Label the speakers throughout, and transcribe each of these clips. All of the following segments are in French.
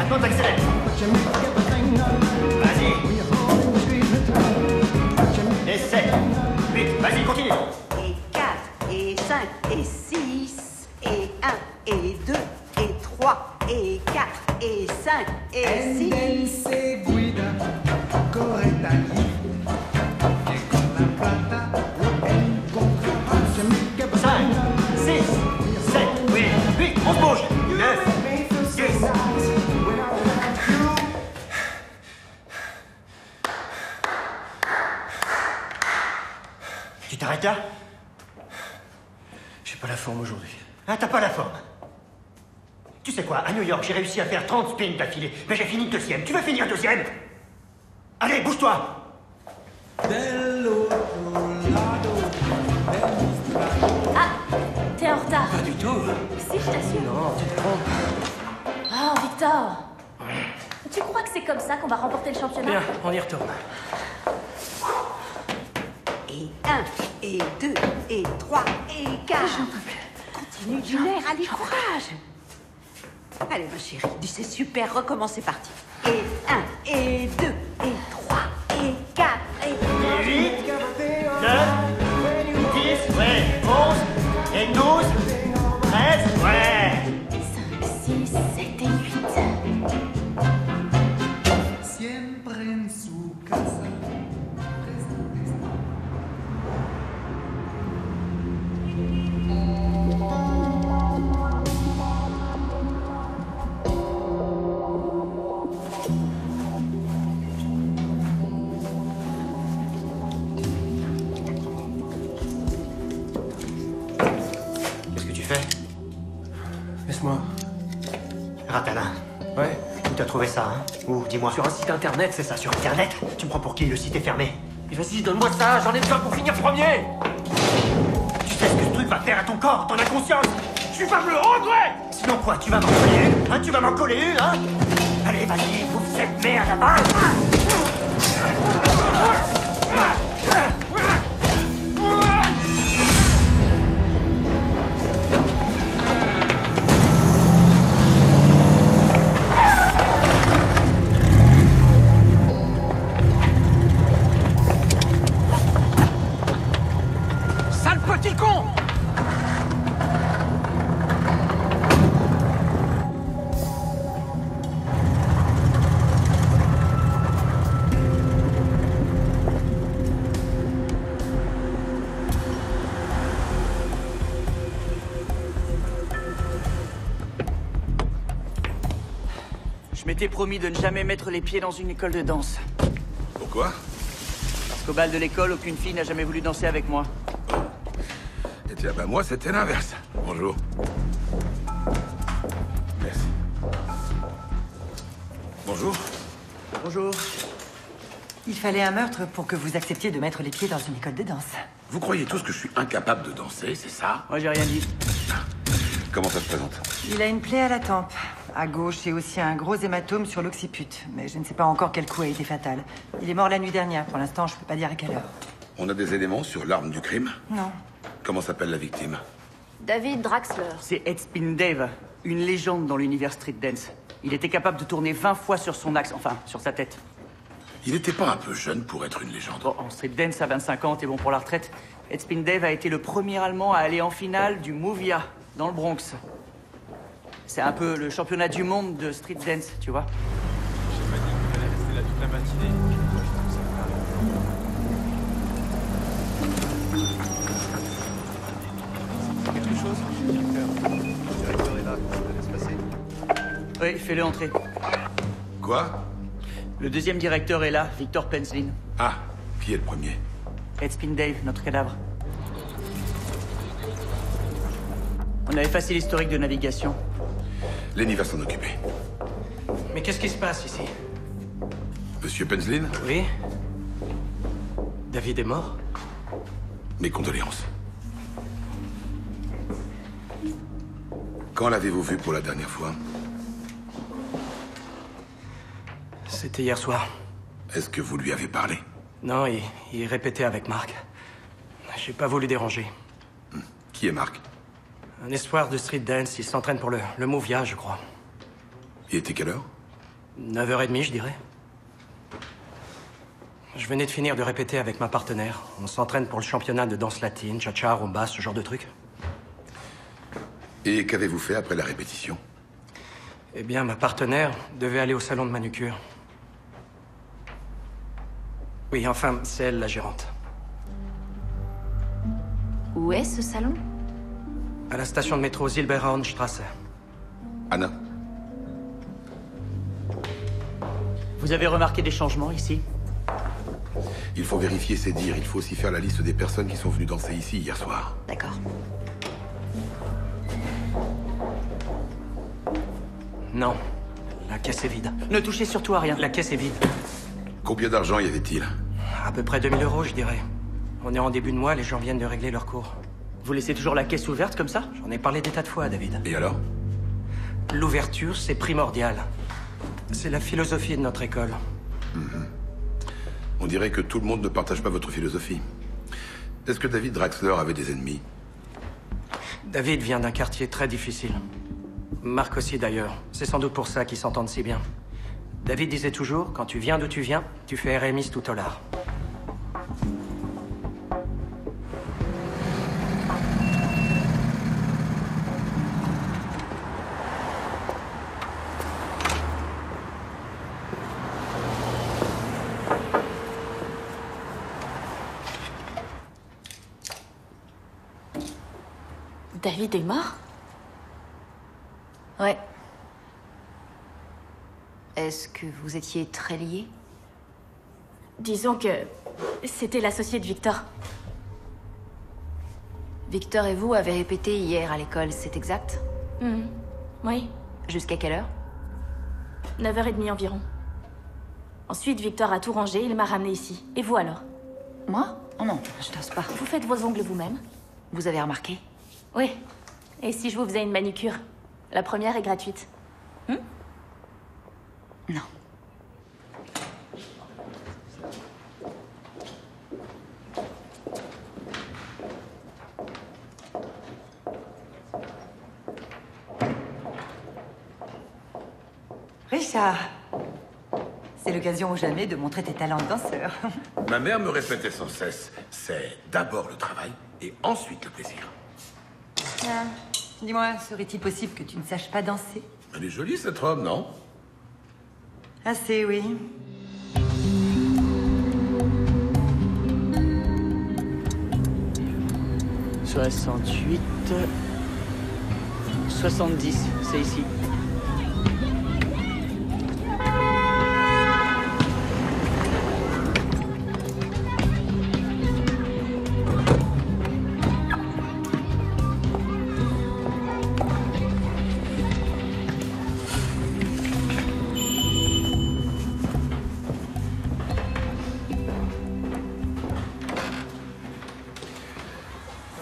Speaker 1: Maintenant, t'accélères. Vas-y. Et 7, 8, vas-y, continue.
Speaker 2: Et 4, et 5, et 6, et 1, et 2, et 3, et 4, et 5, et 6.
Speaker 3: Seguida correctamente. Que con la plata lo encontrarás.
Speaker 1: 5, 6, 7, 8, on se bouge. 9, 10. Tu t'arrêtes là?
Speaker 4: J'ai pas la forme aujourd'hui.
Speaker 1: Ah, t'as pas la forme. Tu sais quoi, à New York, j'ai réussi à faire 30 spins d'affilée, mais j'ai fini deuxième. Tu veux finir deuxième? Allez, bouge-toi.
Speaker 5: Ah, t'es en retard.
Speaker 4: Pas du tout.
Speaker 5: Si, je t'assure.
Speaker 4: Non, tu te trompes.
Speaker 5: Oh, Victor. Tu crois que c'est comme ça qu'on va remporter le championnat?
Speaker 4: Bien, on y retourne.
Speaker 2: Et 1, et 2, et 3, et 4.
Speaker 5: J'en peux plus.
Speaker 2: Continue, du nerf, allez, courage. Allez, ma chérie, dis c'est super, recommence, c'est parti. Et 1, et 2, et 3, et 4, et
Speaker 1: 8, 9, 10, ouais, 11, et 12, 13, ouais.
Speaker 5: 5, 6, 7 et 8.
Speaker 3: Siempre en su casa.
Speaker 1: Qu'est-ce que tu fais?
Speaker 4: Laisse-moi.
Speaker 1: Ratalin,
Speaker 4: Ouais.
Speaker 1: où t'as trouvé ça, hein? Où, dis-moi.
Speaker 4: Sur un site internet,
Speaker 1: C'est ça, sur Internet? Tu me prends pour qui? Le site est fermé.
Speaker 4: Mais vas-y, donne-moi ça, j'en ai besoin pour finir premier.
Speaker 1: Tu sais ce que ce truc va faire à ton corps, ton inconscience? Tu vas me le rendre, ouais! Sinon quoi, tu vas m'en coller une? Hein? Tu vas m'en coller une, hein? Allez, vas-y, bouffe cette merde là-bas!
Speaker 4: Sale petit con! Je m'étais promis de ne jamais mettre les pieds dans une école de danse.
Speaker 6: Pourquoi?
Speaker 4: Parce qu'au bal de l'école, aucune fille n'a jamais voulu danser avec moi.
Speaker 6: Et tiens, ben moi, c'était l'inverse. Bonjour. Merci. Bonjour.
Speaker 4: Bonjour.
Speaker 7: Il fallait un meurtre pour que vous acceptiez de mettre les pieds dans une école de danse.
Speaker 6: Vous croyez tous que je suis incapable de danser, c'est ça?
Speaker 4: Moi, j'ai rien dit.
Speaker 6: Comment ça se présente?
Speaker 7: Il a une plaie à la tempe, à gauche, et aussi un gros hématome sur l'occiput. Mais je ne sais pas encore quel coup a été fatal. Il est mort la nuit dernière. Pour l'instant, je peux pas dire à quelle heure.
Speaker 6: On a des éléments sur l'arme du crime?
Speaker 7: Non.
Speaker 6: Comment s'appelle la victime?
Speaker 5: David Draxler.
Speaker 4: C'est Headspin Dave, une légende dans l'univers street dance. Il était capable de tourner 20 fois sur son axe, enfin, sur sa tête.
Speaker 6: Il n'était pas un peu jeune pour être une légende?
Speaker 4: Bon, en street dance, à 25 ans, t'es bon pour la retraite. Headspin Dave a été le premier Allemand à aller en finale du Movia, dans le Bronx. C'est un peu le championnat du monde de street dance, tu vois.
Speaker 8: J'ai pas dit qu'on allait rester là toute la matinée. Quelque chose? Le directeur est là, ça laisse passer.
Speaker 4: Oui, fais-le entrer.
Speaker 6: Quoi?
Speaker 4: Le deuxième directeur est là, Victor Penzlin.
Speaker 6: Ah, qui est le premier?
Speaker 4: Headspin Dave, notre cadavre. On a effacé l'historique de navigation.
Speaker 6: Lenny va s'en occuper.
Speaker 4: Mais qu'est-ce qui se passe ici?
Speaker 6: Monsieur Penzlin?
Speaker 4: Oui? David est mort?
Speaker 6: Mes condoléances. Quand l'avez-vous vu pour la dernière fois?
Speaker 4: C'était hier soir.
Speaker 6: Est-ce que vous lui avez parlé?
Speaker 4: Non, il répétait avec Marc. J'ai pas voulu déranger.
Speaker 6: Qui est Marc?
Speaker 4: Un espoir de street dance, il s'entraîne pour le Movia, je crois.
Speaker 6: Il était quelle heure?
Speaker 9: 9h30, je dirais. Je venais de finir de répéter avec ma partenaire. On s'entraîne pour le championnat de danse latine, cha-cha, rumba, ce genre de trucs.
Speaker 6: Et qu'avez-vous fait après la répétition?
Speaker 9: Eh bien, ma partenaire devait aller au salon de manucure. Oui, enfin, c'est elle la gérante.
Speaker 5: Où est ce salon?
Speaker 9: À la station de métro Silberhornstrasse.
Speaker 6: Anna?
Speaker 4: Vous avez remarqué des changements ici?
Speaker 6: Il faut vérifier ses dires. Il faut aussi faire la liste des personnes qui sont venues danser ici hier soir.
Speaker 2: D'accord.
Speaker 9: Non, la caisse est vide.
Speaker 4: Ne touchez surtout à rien.
Speaker 9: La caisse est vide.
Speaker 6: Combien d'argent y avait-il?
Speaker 9: À peu près 2000 €, je dirais. On est en début de mois, les gens viennent de régler leur cours.
Speaker 4: Vous laissez toujours la caisse ouverte comme ça?
Speaker 9: J'en ai parlé des tas de fois, David.
Speaker 6: Et alors?
Speaker 9: L'ouverture, c'est primordial. C'est la philosophie de notre école.
Speaker 6: On dirait que tout le monde ne partage pas votre philosophie. Est-ce que David Draxler avait des ennemis?
Speaker 9: David vient d'un quartier très difficile. Marc aussi, d'ailleurs. C'est sans doute pour ça qu'ils s'entendent si bien. David disait toujours, quand tu viens d'où tu viens, tu fais RMIS tout au lard.
Speaker 5: David est mort?
Speaker 2: Ouais. Est-ce que vous étiez très liés?
Speaker 5: Disons que c'était l'associé de Victor.
Speaker 2: Victor et vous avez répété hier à l'école, c'est exact?
Speaker 5: Oui,
Speaker 2: Jusqu'à quelle heure?
Speaker 5: 9h30 environ. Ensuite, Victor a tout rangé, il m'a ramené ici. Et vous alors?
Speaker 2: Moi? Oh non, je t'ose pas.
Speaker 5: Vous faites vos ongles vous-même?
Speaker 2: Vous avez remarqué?
Speaker 5: Oui. Et si je vous faisais une manucure? La première est gratuite.
Speaker 2: Non.
Speaker 7: Richard, c'est l'occasion ou jamais de montrer tes talents de danseur.
Speaker 6: Ma mère me répétait sans cesse, c'est d'abord le travail et ensuite le plaisir.
Speaker 7: Dis-moi, serait-il possible que tu ne saches pas danser?
Speaker 6: Elle est jolie cette robe, non?
Speaker 7: Assez, oui.
Speaker 4: « 68... 70, c'est ici.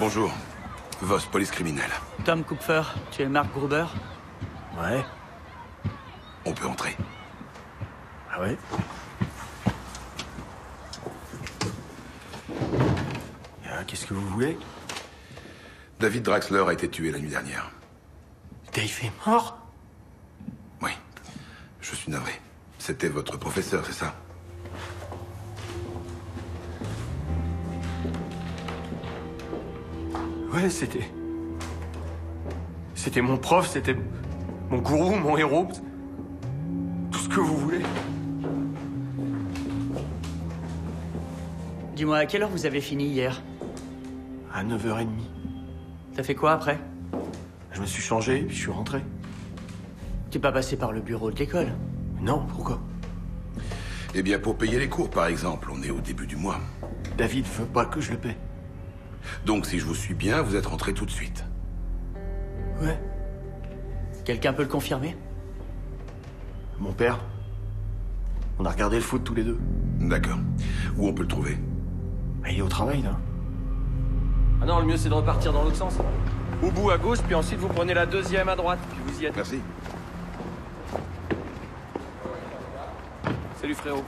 Speaker 6: Bonjour. Voss, police criminelle.
Speaker 4: Tom Kupfer, tu es Mark Gruber?
Speaker 8: Ouais.
Speaker 6: On peut entrer.
Speaker 8: Ah ouais? Qu'est-ce que vous voulez?
Speaker 6: David Draxler a été tué la nuit dernière.
Speaker 8: Dave est mort?
Speaker 6: Oui. Je suis navré. C'était votre professeur, c'est ça?
Speaker 8: Ouais, c'était mon prof, c'était mon gourou, mon héros. Tout ce que vous voulez.
Speaker 4: Dis-moi, à quelle heure vous avez fini hier?
Speaker 8: À 9h30.
Speaker 4: T'as fait quoi après?
Speaker 8: Je me suis changé, puis je suis rentré.
Speaker 4: T'es pas passé par le bureau de l'école?
Speaker 8: Non, pourquoi?
Speaker 6: Eh bien, pour payer les cours, par exemple. On est au début du mois.
Speaker 8: David veut pas que je le paie.
Speaker 6: Donc, si je vous suis bien, vous êtes rentré tout de suite.
Speaker 8: Ouais.
Speaker 4: Quelqu'un peut le confirmer?
Speaker 8: Mon père. On a regardé le foot tous les deux.
Speaker 6: D'accord. Où on peut le trouver?
Speaker 8: Ah, il est au travail, là.
Speaker 10: Ah non, le mieux c'est de repartir dans l'autre sens. Au bout à gauche, puis ensuite vous prenez la deuxième à droite, puis vous y êtes.
Speaker 6: Merci.
Speaker 10: Salut frérot.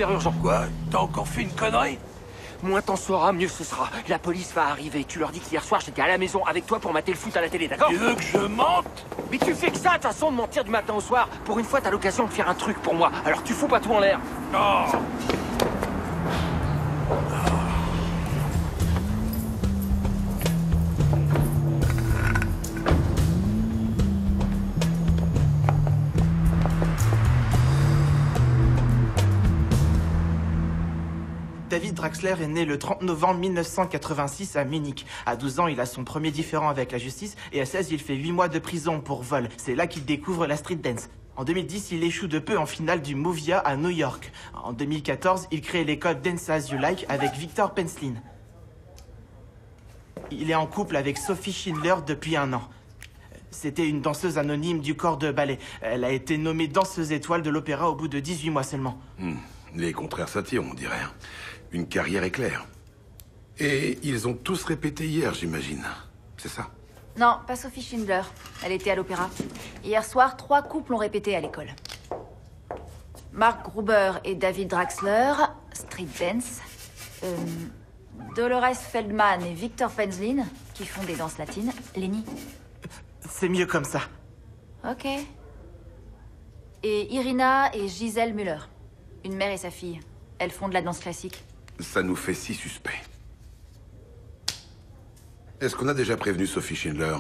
Speaker 10: super urgent.
Speaker 9: Quoi? T'as encore fait une connerie?
Speaker 10: Moins t'en sauras, mieux ce sera. La police va arriver. Tu leur dis qu'hier soir, j'étais à la maison avec toi pour mater le foot à la télé, d'accord?
Speaker 9: Tu veux que je mente?
Speaker 10: Mais tu fais que ça, de toute façon, de mentir du matin au soir. Pour une fois, t'as l'occasion de faire un truc pour moi. Alors tu fous pas tout en l'air.
Speaker 9: Non.
Speaker 11: David Draxler est né le 30 novembre 1986 à Munich. À 12 ans, il a son premier différend avec la justice et à 16, il fait 8 mois de prison pour vol. C'est là qu'il découvre la street dance. En 2010, il échoue de peu en finale du Movia à New York. En 2014, il crée l'école Dance As You Like avec Victor Penslin. Il est en couple avec Sophie Schindler depuis 1 an. C'était une danseuse anonyme du corps de ballet. Elle a été nommée danseuse étoile de l'opéra au bout de 18 mois seulement.
Speaker 6: Les contraires s'attirent, on dirait. Une carrière éclair. Et ils ont tous répété hier, j'imagine. C'est ça?
Speaker 12: Non, pas Sophie Schindler. Elle était à l'opéra. Hier soir, 3 couples ont répété à l'école. Mark Gruber et David Draxler, street dance. Dolores Feldman et Victor Penslin, qui font des danses latines. Lenny.
Speaker 11: C'est mieux comme ça.
Speaker 12: Ok. Et Irina et Giselle Müller. Une mère et sa fille. Elles font de la danse classique.
Speaker 6: Ça nous fait 6 suspects. Est-ce qu'on a déjà prévenu Sophie Schindler?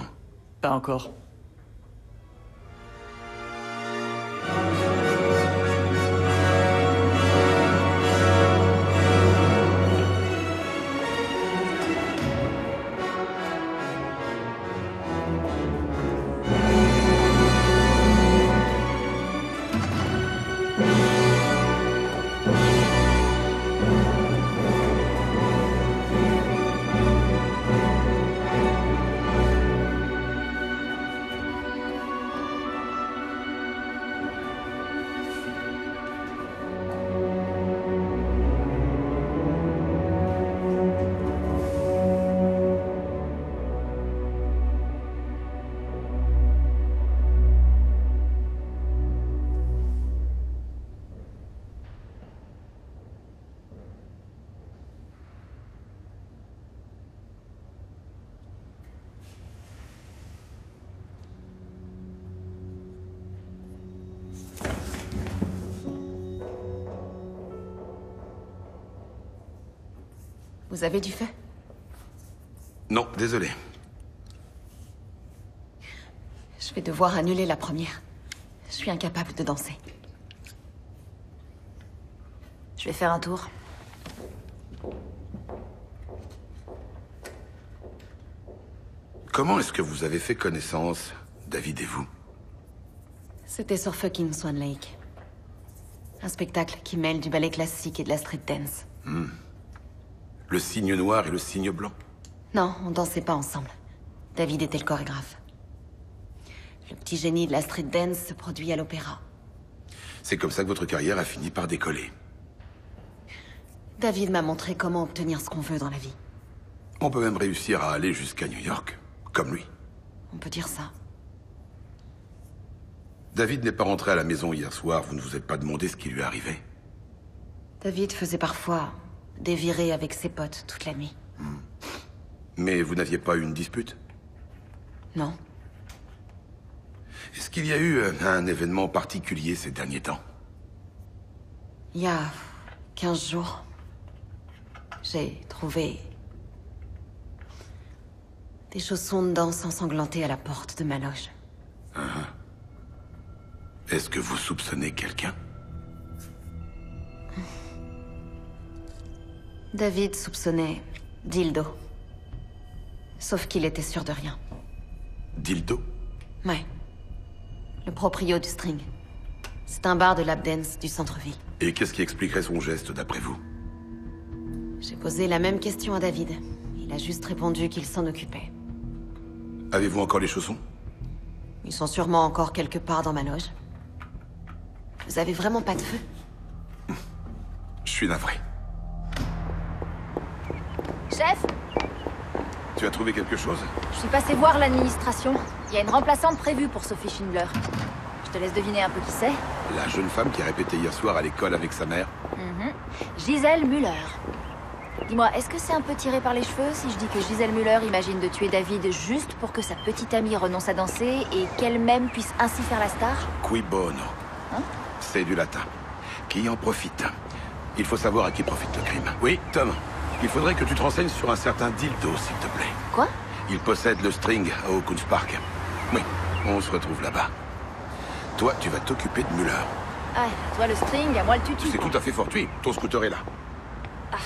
Speaker 4: Pas encore.
Speaker 12: Vous avez du fait?
Speaker 6: Non, désolé.
Speaker 12: Je vais devoir annuler la première. Je suis incapable de danser. Je vais faire un tour.
Speaker 6: Comment est-ce que vous avez fait connaissance, David et vous?
Speaker 12: C'était sur fucking Swan Lake. Un spectacle qui mêle du ballet classique et de la street dance.
Speaker 6: Le cygne noir et le cygne blanc?
Speaker 12: Non, on dansait pas ensemble. David était le chorégraphe. Le petit génie de la street dance se produit à l'opéra.
Speaker 6: C'est comme ça que votre carrière a fini par décoller.
Speaker 12: David m'a montré comment obtenir ce qu'on veut dans la vie.
Speaker 6: On peut même réussir à aller jusqu'à New York, comme lui.
Speaker 12: On peut dire ça.
Speaker 6: David n'est pas rentré à la maison hier soir, vous ne vous êtes pas demandé ce qui lui arrivait?
Speaker 12: David faisait parfois des virées avec ses potes toute la nuit.
Speaker 6: Mais vous n'aviez pas eu une dispute?
Speaker 12: Non.
Speaker 6: Est-ce qu'il y a eu un événement particulier ces derniers temps?
Speaker 12: Il y a 15 jours, j'ai trouvé des chaussons de danse ensanglantés à la porte de ma loge.
Speaker 6: Est-ce que vous soupçonnez quelqu'un?
Speaker 12: David soupçonnait Dildo. Sauf qu'il était sûr de rien.
Speaker 6: Dildo?
Speaker 12: Ouais. Le proprio du string. C'est un bar de lap dance du centre-ville.
Speaker 6: Et qu'est-ce qui expliquerait son geste, d'après vous?
Speaker 12: J'ai posé la même question à David. Il a juste répondu qu'il s'en occupait.
Speaker 6: Avez-vous encore les chaussons?
Speaker 12: Ils sont sûrement encore quelque part dans ma loge. Vous avez vraiment pas de feu?
Speaker 6: Je suis navré.
Speaker 12: Chef,
Speaker 6: Tu as trouvé quelque chose?
Speaker 12: je suis passé voir l'administration. Il y a une remplaçante prévue pour Sophie Schindler. Je Je te laisse deviner un peu qui c'est.
Speaker 6: La jeune femme qui a répété hier soir à l'école avec sa mère.
Speaker 12: Gisèle Muller. Dis-moi, est-ce que c'est un peu tiré par les cheveux si je dis que Gisèle Muller imagine de tuer David juste pour que sa petite amie renonce à danser et qu'elle-même puisse ainsi faire la star?
Speaker 6: Cui bono.
Speaker 12: Hein?
Speaker 6: C'est du latin. Qui en profite? Il faut savoir à qui profite le crime. Oui, Tom. Il faudrait que tu te renseignes sur un certain dildo, s'il te plaît.
Speaker 12: Quoi?
Speaker 6: Il possède le string à Hawkins Park. Oui, on se retrouve là-bas. Toi, tu vas t'occuper de Muller.
Speaker 12: Ah, toi le string, à moi le tutu.
Speaker 6: C'est tout à fait fortuit. Ton scooter est là.
Speaker 12: Ah.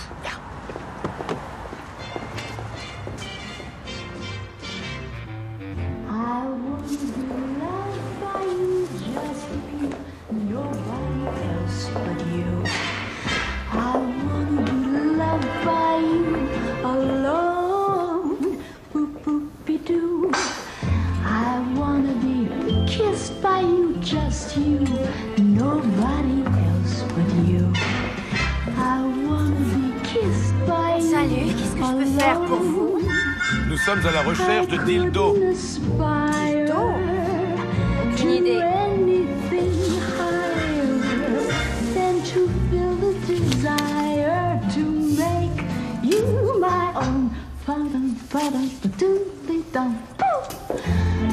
Speaker 12: Salut, qu'est-ce que je peux faire pour vous?
Speaker 6: Nous sommes à la recherche de dildo.
Speaker 12: Dildo? Une idée.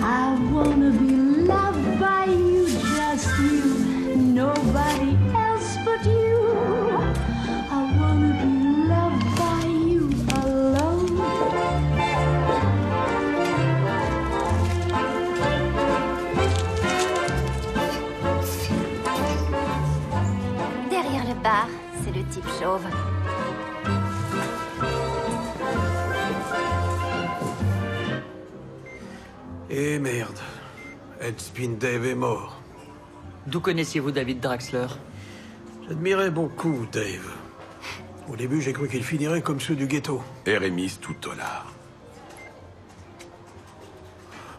Speaker 13: I wanna be loved by you, just you, nobody else but you. I wanna be loved by you alone.
Speaker 12: Derrière le bar, c'est le type chauve.
Speaker 14: Eh merde. Headspin Dave est mort.
Speaker 4: D'où connaissiez-vous David Draxler?
Speaker 14: J'admirais beaucoup Dave. Au début, j'ai cru qu'il finirait comme ceux du ghetto.
Speaker 6: Eremis Toutola.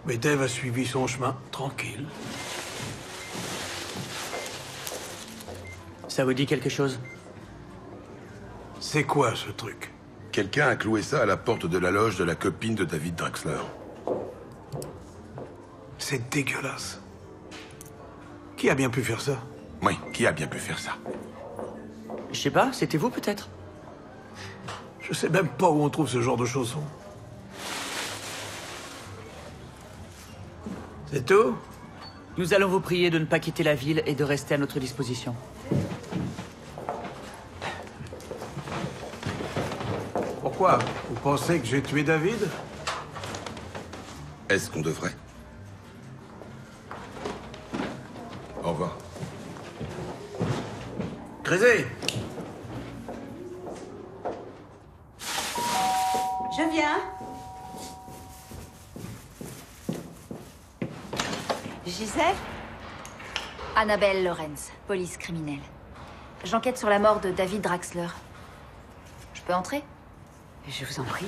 Speaker 14: Mais Dave a suivi son chemin, tranquille.
Speaker 4: Ça vous dit quelque chose?
Speaker 14: C'est quoi ce truc?
Speaker 6: Quelqu'un a cloué ça à la porte de la loge de la copine de David Draxler.
Speaker 14: C'est dégueulasse. Qui a bien pu faire ça?
Speaker 6: Oui, qui a bien pu faire ça?
Speaker 4: Je sais pas, c'était vous peut-être?
Speaker 14: Je sais même pas où on trouve ce genre de chaussons. C'est tout?
Speaker 4: Nous allons vous prier de ne pas quitter la ville et de rester à notre disposition.
Speaker 14: Pourquoi? Vous pensez que j'ai tué David?
Speaker 6: Est-ce qu'on devrait? Au revoir.
Speaker 14: Grisé!
Speaker 2: Je viens. Gisèle?
Speaker 12: Annabelle Lawrence, police criminelle. J'enquête sur la mort de David Draxler. Je peux entrer?
Speaker 2: Je vous en prie.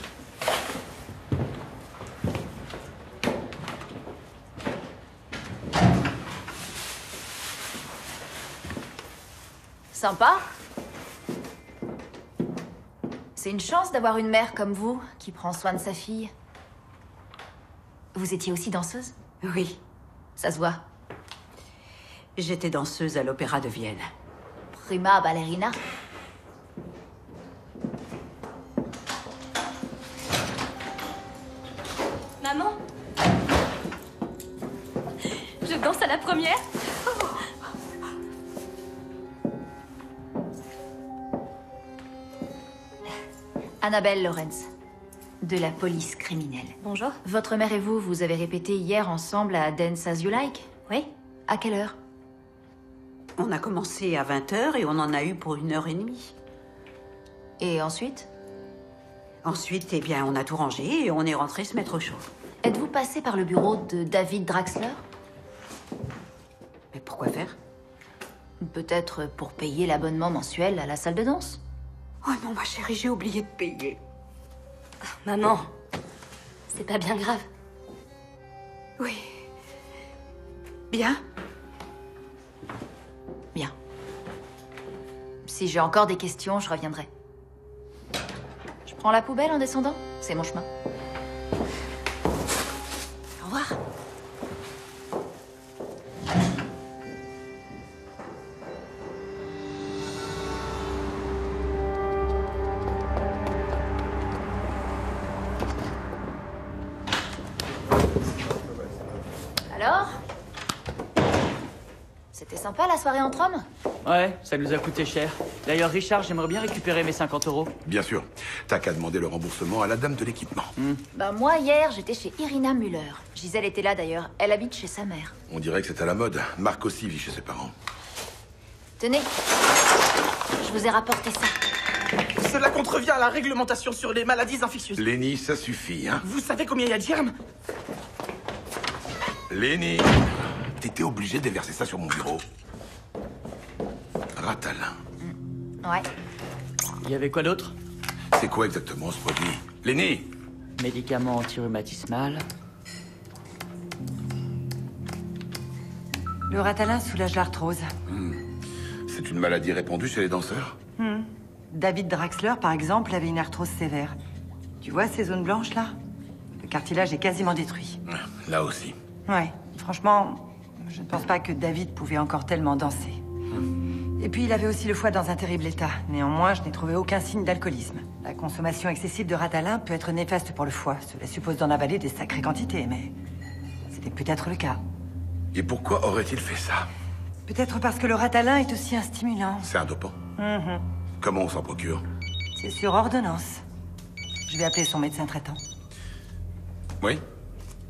Speaker 12: Sympa. C'est une chance d'avoir une mère comme vous, qui prend soin de sa fille. Vous étiez aussi danseuse?
Speaker 2: Oui.
Speaker 12: Ça se voit.
Speaker 2: J'étais danseuse à l'Opéra de Vienne.
Speaker 12: Prima ballerina.
Speaker 5: Maman? Je danse à la première?
Speaker 12: Annabelle Lawrence, de la police criminelle.
Speaker 5: Bonjour.
Speaker 12: Votre mère et vous, vous avez répété hier ensemble à Dance As You Like?
Speaker 5: Oui.
Speaker 12: À quelle heure?
Speaker 2: On a commencé à 20h et on en a eu pour 1h30.
Speaker 12: Et ensuite?
Speaker 2: Ensuite, eh bien, on a tout rangé et on est rentré se mettre au chaud.
Speaker 12: Êtes-vous passé par le bureau de David Draxler?
Speaker 2: Mais pourquoi faire?
Speaker 12: Peut-être pour payer l'abonnement mensuel à la salle de danse.
Speaker 2: Oh non, ma chérie, j'ai oublié de payer.
Speaker 5: Maman, c'est pas bien grave.
Speaker 2: Oui. Bien?
Speaker 12: Bien. Si j'ai encore des questions, je reviendrai. Je prends la poubelle en descendant? C'est mon chemin. Au revoir. Alors? C'était sympa la soirée entre hommes?
Speaker 4: Ouais, ça nous a coûté cher. D'ailleurs, Richard, j'aimerais bien récupérer mes 50 €.
Speaker 6: Bien sûr. T'as qu'à demander le remboursement à la dame de l'équipement.
Speaker 12: Bah moi, hier, j'étais chez Irina Müller. Gisèle était là d'ailleurs. Elle habite chez sa mère.
Speaker 6: On dirait que c'est à la mode. Marc aussi vit chez ses parents.
Speaker 12: Tenez. Je vous ai rapporté ça.
Speaker 11: Cela contrevient à la réglementation sur les maladies infectieuses.
Speaker 6: Lenny, ça suffit, hein?
Speaker 11: Vous savez combien il y a de germes?
Speaker 6: Lenny, t'étais obligé de déverser ça sur mon bureau. Ratalin.
Speaker 12: Ouais.
Speaker 4: Il y avait quoi d'autre?
Speaker 6: C'est quoi exactement ce produit? Lenny!
Speaker 4: Médicament anti-rhumatismal.
Speaker 7: Le Ratalin soulage l'arthrose.
Speaker 6: C'est une maladie répandue chez les danseurs?
Speaker 7: David Draxler, par exemple, avait une arthrose sévère. Tu vois ces zones blanches, là? Le cartilage est quasiment détruit.
Speaker 6: Là aussi.
Speaker 7: Ouais, franchement, je ne pense pas que David pouvait encore tellement danser. Et puis, il avait aussi le foie dans un terrible état. Néanmoins, je n'ai trouvé aucun signe d'alcoolisme. La consommation excessive de Ratalin peut être néfaste pour le foie. Cela suppose d'en avaler des sacrées quantités, mais c'était peut-être le cas.
Speaker 6: Et pourquoi aurait-il fait ça?
Speaker 7: Peut-être parce que le Ratalin est aussi un stimulant.
Speaker 6: C'est un dopant. Comment on s'en procure?
Speaker 7: C'est sur ordonnance. Je vais appeler son médecin traitant.
Speaker 6: Oui?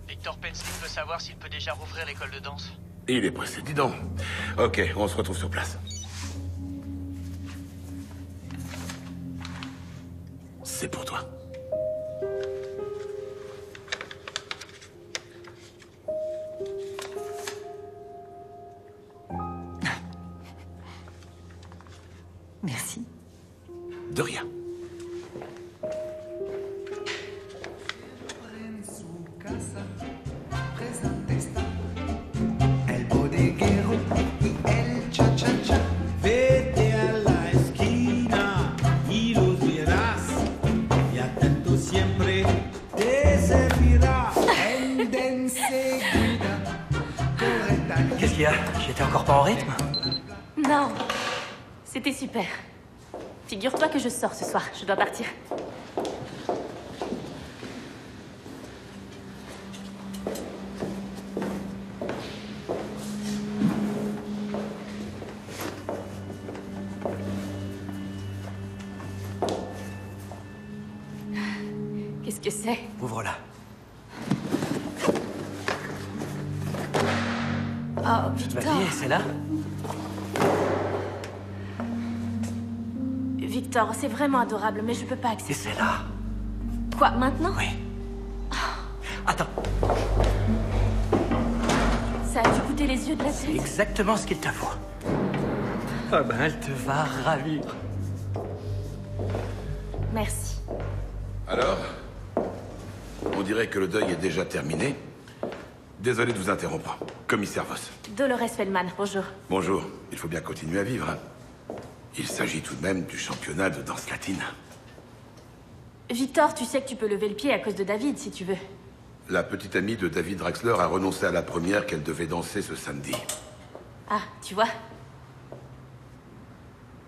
Speaker 4: Victor Pensky veut savoir s'il peut déjà rouvrir l'école de danse.
Speaker 6: Il est pressé, dis donc. Ok, on se retrouve sur place. C'est pour toi.
Speaker 7: Merci.
Speaker 6: De rien.
Speaker 3: En su casa presente está el bodeguero y el cha-cha-cha.
Speaker 15: Vete a la esquina y los verás, y atento siempre te servirá.
Speaker 3: Enden seguida, correcta.
Speaker 9: Qu'est-ce qu'il y a? J'étais encore pas en rythme?
Speaker 5: Non. C'était super. Figure-toi que je sors ce soir. Je dois partir. Qu'est-ce que c'est?
Speaker 9: Ouvre-la.
Speaker 5: Oh, Victor.
Speaker 9: Vas-y, c'est là?
Speaker 5: Victor, c'est vraiment adorable, mais je peux pas
Speaker 9: Et
Speaker 5: accepter.
Speaker 9: c'est là?
Speaker 5: Quoi, maintenant?
Speaker 9: Oui. Attends,
Speaker 5: Ça a dû coûter les yeux de la
Speaker 9: c'est
Speaker 5: tête.
Speaker 9: exactement ce qu'il te faut. Ah ben, elle te va ravir.
Speaker 5: Merci.
Speaker 6: Alors? On dirait que le deuil est déjà terminé. Désolé de vous interrompre. Commissaire Voss.
Speaker 5: Dolores Feldman, bonjour.
Speaker 6: Bonjour. Il faut bien continuer à vivre, hein. Il s'agit tout de même du championnat de danse latine.
Speaker 5: Victor, tu sais que tu peux lever le pied à cause de David, si tu veux.
Speaker 6: La petite amie de David Draxler a renoncé à la première qu'elle devait danser ce samedi.
Speaker 5: Ah, tu vois.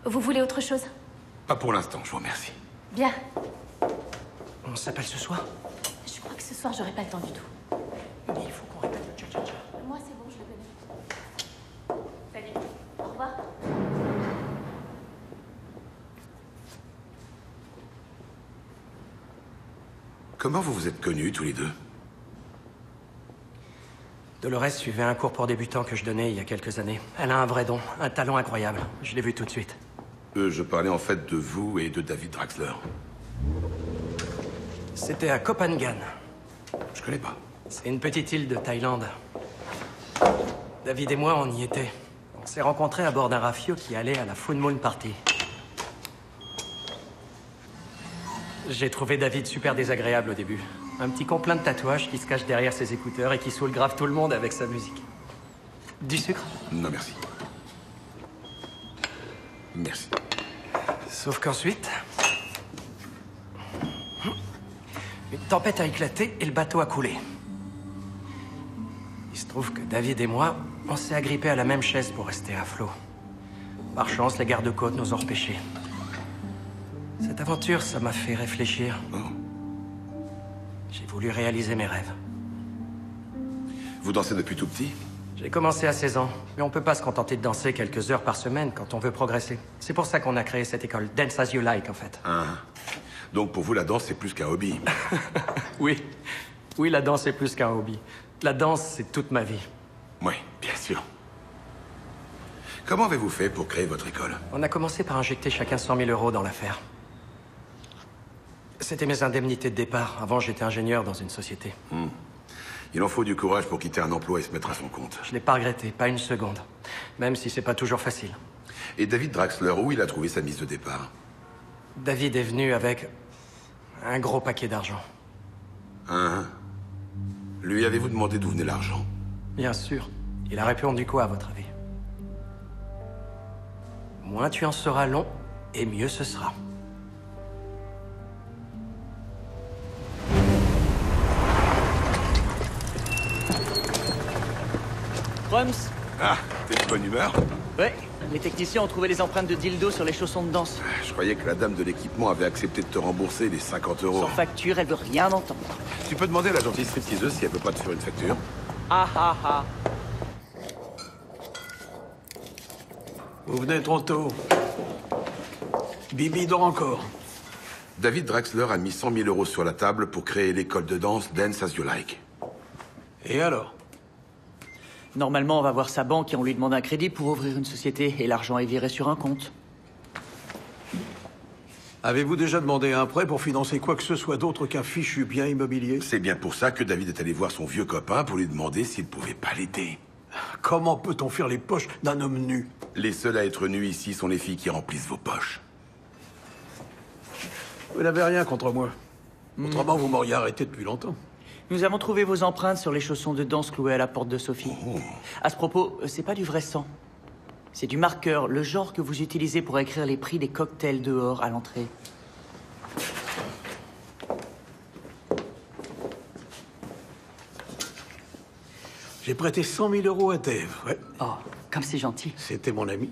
Speaker 5: Vous voulez autre chose?
Speaker 6: Pas pour l'instant, je vous remercie.
Speaker 5: Bien.
Speaker 9: On s'appelle ce soir?
Speaker 5: Je crois que ce soir, j'aurai pas le temps du tout.
Speaker 9: Il faut qu'on répète le cha-cha-cha.
Speaker 5: Moi, c'est bon, je le connais. Salut. Au revoir.
Speaker 6: Comment vous vous êtes connus, tous les deux?
Speaker 9: Dolores suivait un cours pour débutants que je donnais il y a quelques années. Elle a un vrai don, un talent incroyable. Je l'ai vu tout de suite.
Speaker 6: Je parlais en fait de vous et de David Draxler.
Speaker 9: C'était à Koh Phangan.
Speaker 6: Je connais pas.
Speaker 9: C'est une petite île de Thaïlande. David et moi, on y était. On s'est rencontrés à bord d'un rafio qui allait à la Full Moon Party. J'ai trouvé David super désagréable au début. Un petit con plein de tatouages qui se cache derrière ses écouteurs et qui saoule grave tout le monde avec sa musique. Du sucre?
Speaker 6: Non, merci. Merci.
Speaker 9: Sauf qu'ensuite... une tempête a éclaté et le bateau a coulé. Il se trouve que David et moi, on s'est agrippés à la même chaise pour rester à flot. Par chance, les gardes-côtes nous ont repêchés. Cette aventure, ça m'a fait réfléchir. J'ai voulu réaliser mes rêves.
Speaker 6: Vous dansez depuis tout petit?
Speaker 9: J'ai commencé à 16 ans, mais on peut pas se contenter de danser quelques heures par semaine quand on veut progresser. C'est pour ça qu'on a créé cette école, Dance as you like, en fait.
Speaker 6: Ah. Donc pour vous, la danse, c'est plus qu'un hobby.
Speaker 9: Oui. Oui, la danse est plus qu'un hobby. La danse, c'est toute ma vie.
Speaker 6: Oui, bien sûr. Comment avez-vous fait pour créer votre école?
Speaker 9: On a commencé par injecter chacun 100 000 euros dans l'affaire. C'était mes indemnités de départ. Avant, j'étais ingénieur dans une société.
Speaker 6: Il en faut du courage pour quitter un emploi et se mettre à son compte.
Speaker 9: Je l'ai pas regretté, pas une seconde. Même si c'est pas toujours facile.
Speaker 6: Et David Draxler, où il a trouvé sa mise de départ?
Speaker 9: David est venu avec un gros paquet d'argent.
Speaker 6: Lui avez-vous demandé d'où venait l'argent?
Speaker 9: Bien sûr. Il a répondu quoi, à votre avis? Moins tu en seras long, et mieux ce sera.
Speaker 4: Rums.
Speaker 6: Ah, t'es de bonne humeur?
Speaker 4: Ouais, les techniciens ont trouvé les empreintes de dildo sur les chaussons de danse.
Speaker 6: Je croyais que la dame de l'équipement avait accepté de te rembourser les 50 euros.
Speaker 4: Sans facture, elle veut rien entendre.
Speaker 6: Tu peux demander à la gentille stripteaseuse si elle peut pas te faire une facture?
Speaker 4: Ah ah ah.
Speaker 14: Vous venez trop tôt. Bibi dort encore.
Speaker 6: David Draxler a mis 100 000 euros sur la table pour créer l'école de danse Dance as you like.
Speaker 14: Et alors?
Speaker 4: Normalement, on va voir sa banque et on lui demande un crédit pour ouvrir une société et l'argent est viré sur un compte.
Speaker 14: Avez-vous déjà demandé un prêt pour financer quoi que ce soit d'autre qu'un fichu bien immobilier?
Speaker 6: C'est bien pour ça que David est allé voir son vieux copain pour lui demander s'il pouvait pas l'aider.
Speaker 14: Comment peut-on faire les poches d'un homme nu?
Speaker 6: Les seuls à être nus ici sont les filles qui remplissent vos poches.
Speaker 14: Vous n'avez rien contre moi. Autrement, vous m'auriez arrêté depuis longtemps.
Speaker 4: Nous avons trouvé vos empreintes sur les chaussons de danse cloués à la porte de Sophie. À ce propos, c'est pas du vrai sang. C'est du marqueur, le genre que vous utilisez pour écrire les prix des cocktails dehors à l'entrée.
Speaker 14: J'ai prêté 100 000 euros à Dave, ouais.
Speaker 4: Oh, comme c'est gentil.
Speaker 14: C'était mon ami.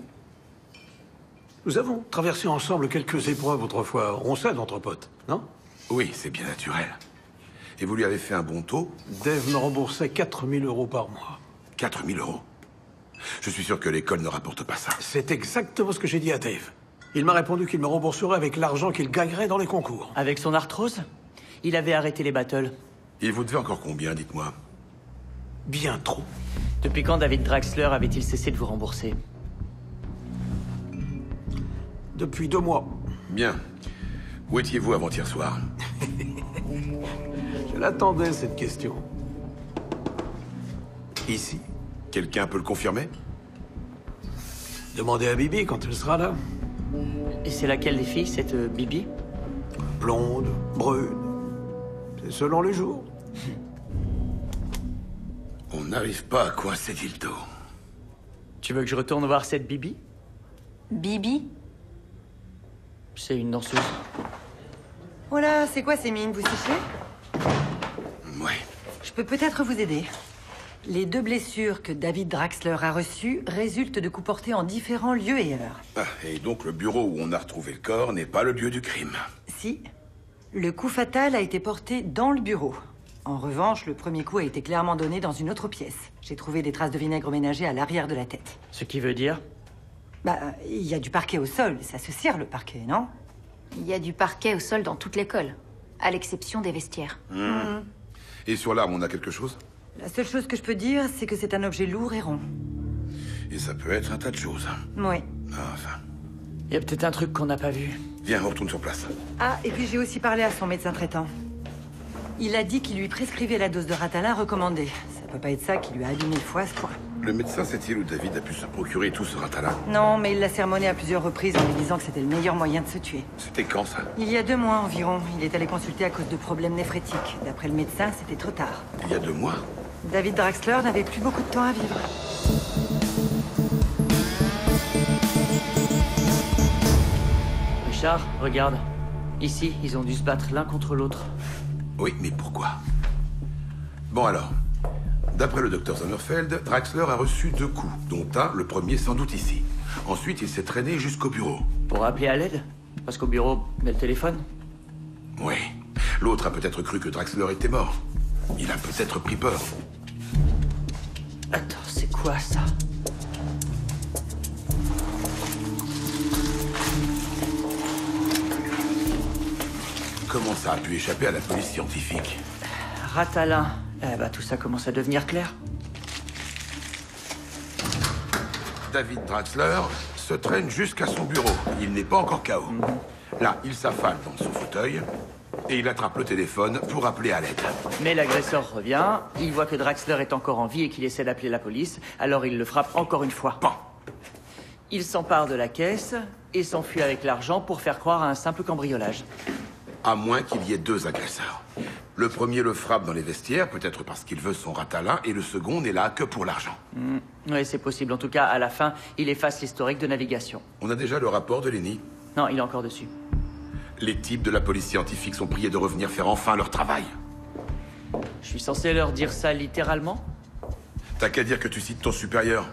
Speaker 14: Nous avons traversé ensemble quelques épreuves autrefois. On s'aide entre potes, non?
Speaker 6: Oui, c'est bien naturel. Et vous lui avez fait un bon taux?
Speaker 14: Dave me remboursait 4 000 euros par mois.
Speaker 6: 4 000 euros? Je suis sûr que l'école ne rapporte pas ça.
Speaker 14: C'est exactement ce que j'ai dit à Dave. Il m'a répondu qu'il me rembourserait avec l'argent qu'il gagnerait dans les concours.
Speaker 4: Avec son arthrose? Il avait arrêté les battles.
Speaker 6: Il vous devait encore combien, dites-moi?
Speaker 14: Bien trop.
Speaker 4: Depuis quand David Draxler avait-il cessé de vous rembourser?
Speaker 14: Depuis 2 mois.
Speaker 6: Bien. Où étiez-vous avant-hier soir?
Speaker 14: Je l'attendais, cette question. Ici.
Speaker 6: Quelqu'un peut le confirmer?
Speaker 14: Demandez à Bibi quand elle sera là.
Speaker 4: Et c'est laquelle des filles, cette Bibi?
Speaker 14: Blonde, brune. C'est selon les jours.
Speaker 6: On n'arrive pas à coincer dildo.
Speaker 4: Tu veux que je retourne voir cette Bibi?
Speaker 12: Bibi?
Speaker 4: C'est une danseuse.
Speaker 7: Voilà, c'est quoi ces mines? Vous séchez?
Speaker 6: Ouais.
Speaker 7: Je peux peut-être vous aider. Les 2 blessures que David Draxler a reçues résultent de coups portés en différents lieux et heures.
Speaker 6: Ah, et donc le bureau où on a retrouvé le corps n'est pas le lieu du crime?
Speaker 7: Si. Le coup fatal a été porté dans le bureau. En revanche, le premier coup a été clairement donné dans une autre pièce. J'ai trouvé des traces de vinaigre ménager à l'arrière de la tête.
Speaker 4: Ce qui veut dire?
Speaker 7: Bah, il y a du parquet au sol. Ça se cire, le parquet, non?
Speaker 12: Il y a du parquet au sol dans toute l'école, à l'exception des vestiaires.
Speaker 6: Et sur l'arme, on a quelque chose?
Speaker 7: La seule chose que je peux dire, c'est que c'est un objet lourd et rond.
Speaker 6: Et ça peut être un tas de choses.
Speaker 7: Oui.
Speaker 6: Enfin.
Speaker 4: Il y a peut-être un truc qu'on n'a pas vu.
Speaker 6: Viens, on retourne sur place.
Speaker 7: Ah, et puis j'ai aussi parlé à son médecin traitant. Il a dit qu'il lui prescrivait la dose de Ratalin recommandée. Ça peut pas être ça qui lui a abîmé le foie à ce point.
Speaker 6: Le médecin sait-il où David a pu se procurer tout ce Ratalin?
Speaker 7: Non, mais il l'a sermonné à plusieurs reprises en lui disant que c'était le meilleur moyen de se tuer.
Speaker 6: C'était quand, ça?
Speaker 7: Il y a 2 mois environ. Il est allé consulter à cause de problèmes néphrétiques. D'après le médecin, c'était trop tard.
Speaker 6: Il y a 2 mois?
Speaker 7: David Draxler n'avait plus beaucoup de temps à vivre.
Speaker 4: Richard, regarde. Ici, ils ont dû se battre l'un contre l'autre.
Speaker 6: Oui, mais pourquoi? Bon alors, d'après le docteur Sommerfeld, Draxler a reçu 2 coups, dont un, le premier sans doute ici. Ensuite, il s'est traîné jusqu'au bureau.
Speaker 4: Pour appeler à l'aide? Parce qu'au bureau, il y a le téléphone.
Speaker 6: Oui. L'autre a peut-être cru que Draxler était mort. Il a peut-être pris peur.
Speaker 4: Attends, c'est quoi ça?
Speaker 6: Comment ça a pu échapper à la police scientifique?
Speaker 4: Ratalin. Eh bah, tout ça commence à devenir clair.
Speaker 6: David Draxler se traîne jusqu'à son bureau. Il n'est pas encore KO. Là, il s'affale dans son fauteuil et il attrape le téléphone pour appeler à l'aide.
Speaker 4: Mais l'agresseur revient, il voit que Draxler est encore en vie et qu'il essaie d'appeler la police, alors il le frappe encore une fois.
Speaker 6: Bon.
Speaker 4: Il s'empare de la caisse et s'enfuit avec l'argent pour faire croire à un simple cambriolage.
Speaker 6: À moins qu'il y ait deux agresseurs. Le premier le frappe dans les vestiaires, peut-être parce qu'il veut son Ratalin, et le second n'est là que pour l'argent.
Speaker 4: Oui, c'est possible. En tout cas, à la fin, il efface l'historique de navigation.
Speaker 6: On a déjà le rapport de Lenny.
Speaker 4: Non, il est encore dessus.
Speaker 6: Les types de la police scientifique sont priés de revenir faire enfin leur travail.
Speaker 4: Je suis censé leur dire ça littéralement?
Speaker 6: T'as qu'à dire que tu cites ton supérieur.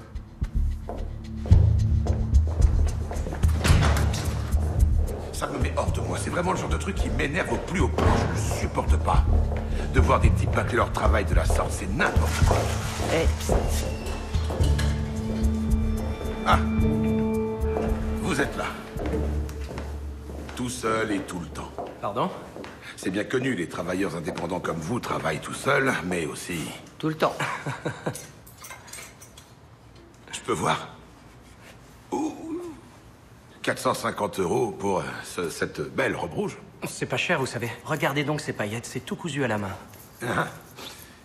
Speaker 6: Ça me met hors de moi. C'est vraiment le genre de truc qui m'énerve au plus haut point. Je ne supporte pas. De voir des types bâcler leur travail de la sorte, c'est n'importe quoi.
Speaker 4: Eh,
Speaker 6: Ah. Vous êtes là. Tout seul et tout le temps.
Speaker 9: Pardon?
Speaker 6: C'est bien connu, les travailleurs indépendants comme vous travaillent tout seuls, mais aussi...
Speaker 4: Tout le temps.
Speaker 6: Je peux voir? Ouh. 450 € pour cette belle robe rouge.
Speaker 9: C'est pas cher, vous savez. Regardez donc ces paillettes, c'est tout cousu à la main.
Speaker 6: Ah.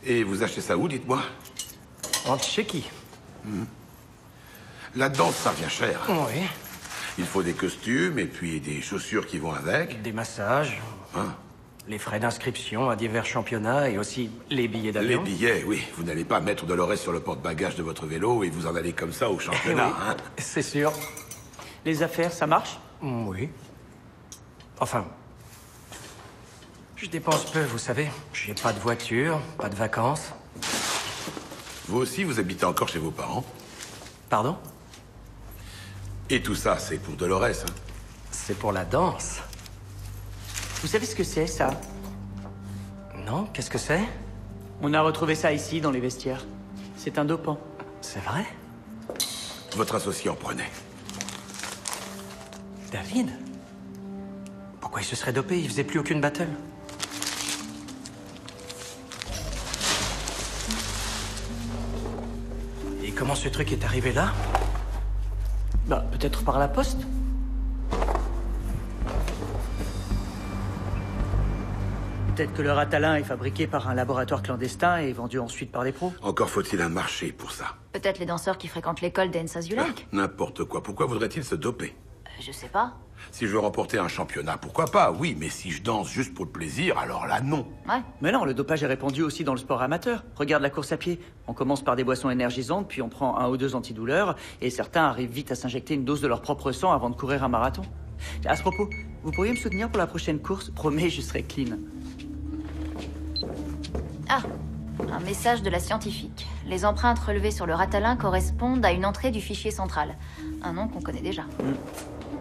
Speaker 6: Et vous achetez ça où, dites-moi?
Speaker 9: En Tchéquie.
Speaker 6: Là-dedans, ça vient cher.
Speaker 9: Oui.
Speaker 6: Il faut des costumes et puis des chaussures qui vont avec.
Speaker 9: Des massages.
Speaker 6: Hein?
Speaker 9: Les frais d'inscription à divers championnats et aussi les billets d'avion.
Speaker 6: Les billets, oui. Vous n'allez pas mettre de l'oresse sur le porte-bagages de votre vélo et vous en allez comme ça au championnat,
Speaker 9: Oui,
Speaker 6: hein?
Speaker 9: c'est sûr.
Speaker 4: Les affaires, ça marche?
Speaker 9: Oui. Enfin... Je dépense peu, vous savez. J'ai pas de voiture, pas de vacances.
Speaker 6: Vous aussi, vous habitez encore chez vos parents?
Speaker 9: Pardon?
Speaker 6: Et tout ça, c'est pour Dolores, hein?
Speaker 9: C'est pour la danse.
Speaker 4: Vous savez ce que c'est, ça?
Speaker 9: Non, qu'est-ce que c'est?
Speaker 4: On a retrouvé ça ici, dans les vestiaires. C'est un dopant.
Speaker 9: C'est vrai?
Speaker 6: Votre associé en prenait.
Speaker 9: David? Pourquoi il se serait dopé? Il faisait plus aucune battle. Et comment ce truc est arrivé là?
Speaker 4: Bah, peut-être par la poste. Peut-être que le Ratalin est fabriqué par un laboratoire clandestin et vendu ensuite par des pros.
Speaker 6: Encore faut-il un marché pour ça.
Speaker 12: Peut-être les danseurs qui fréquentent l'école d'Ens as you like.
Speaker 6: N'importe quoi. Pourquoi voudrait-il se doper?
Speaker 12: Je sais pas.
Speaker 6: Si je veux remporter un championnat, pourquoi pas, oui. Mais si je danse juste pour le plaisir, alors là, non.
Speaker 12: Ouais.
Speaker 4: Mais non, le dopage est répandu aussi dans le sport amateur. Regarde la course à pied. On commence par des boissons énergisantes, puis on prend 1 ou 2 antidouleurs, et certains arrivent vite à s'injecter une dose de leur propre sang avant de courir un marathon. À ce propos, vous pourriez me soutenir pour la prochaine course? Promets, je serai clean.
Speaker 12: Ah, un message de la scientifique. Les empreintes relevées sur le Ratalin correspondent à une entrée du fichier central. Un nom qu'on connaît déjà.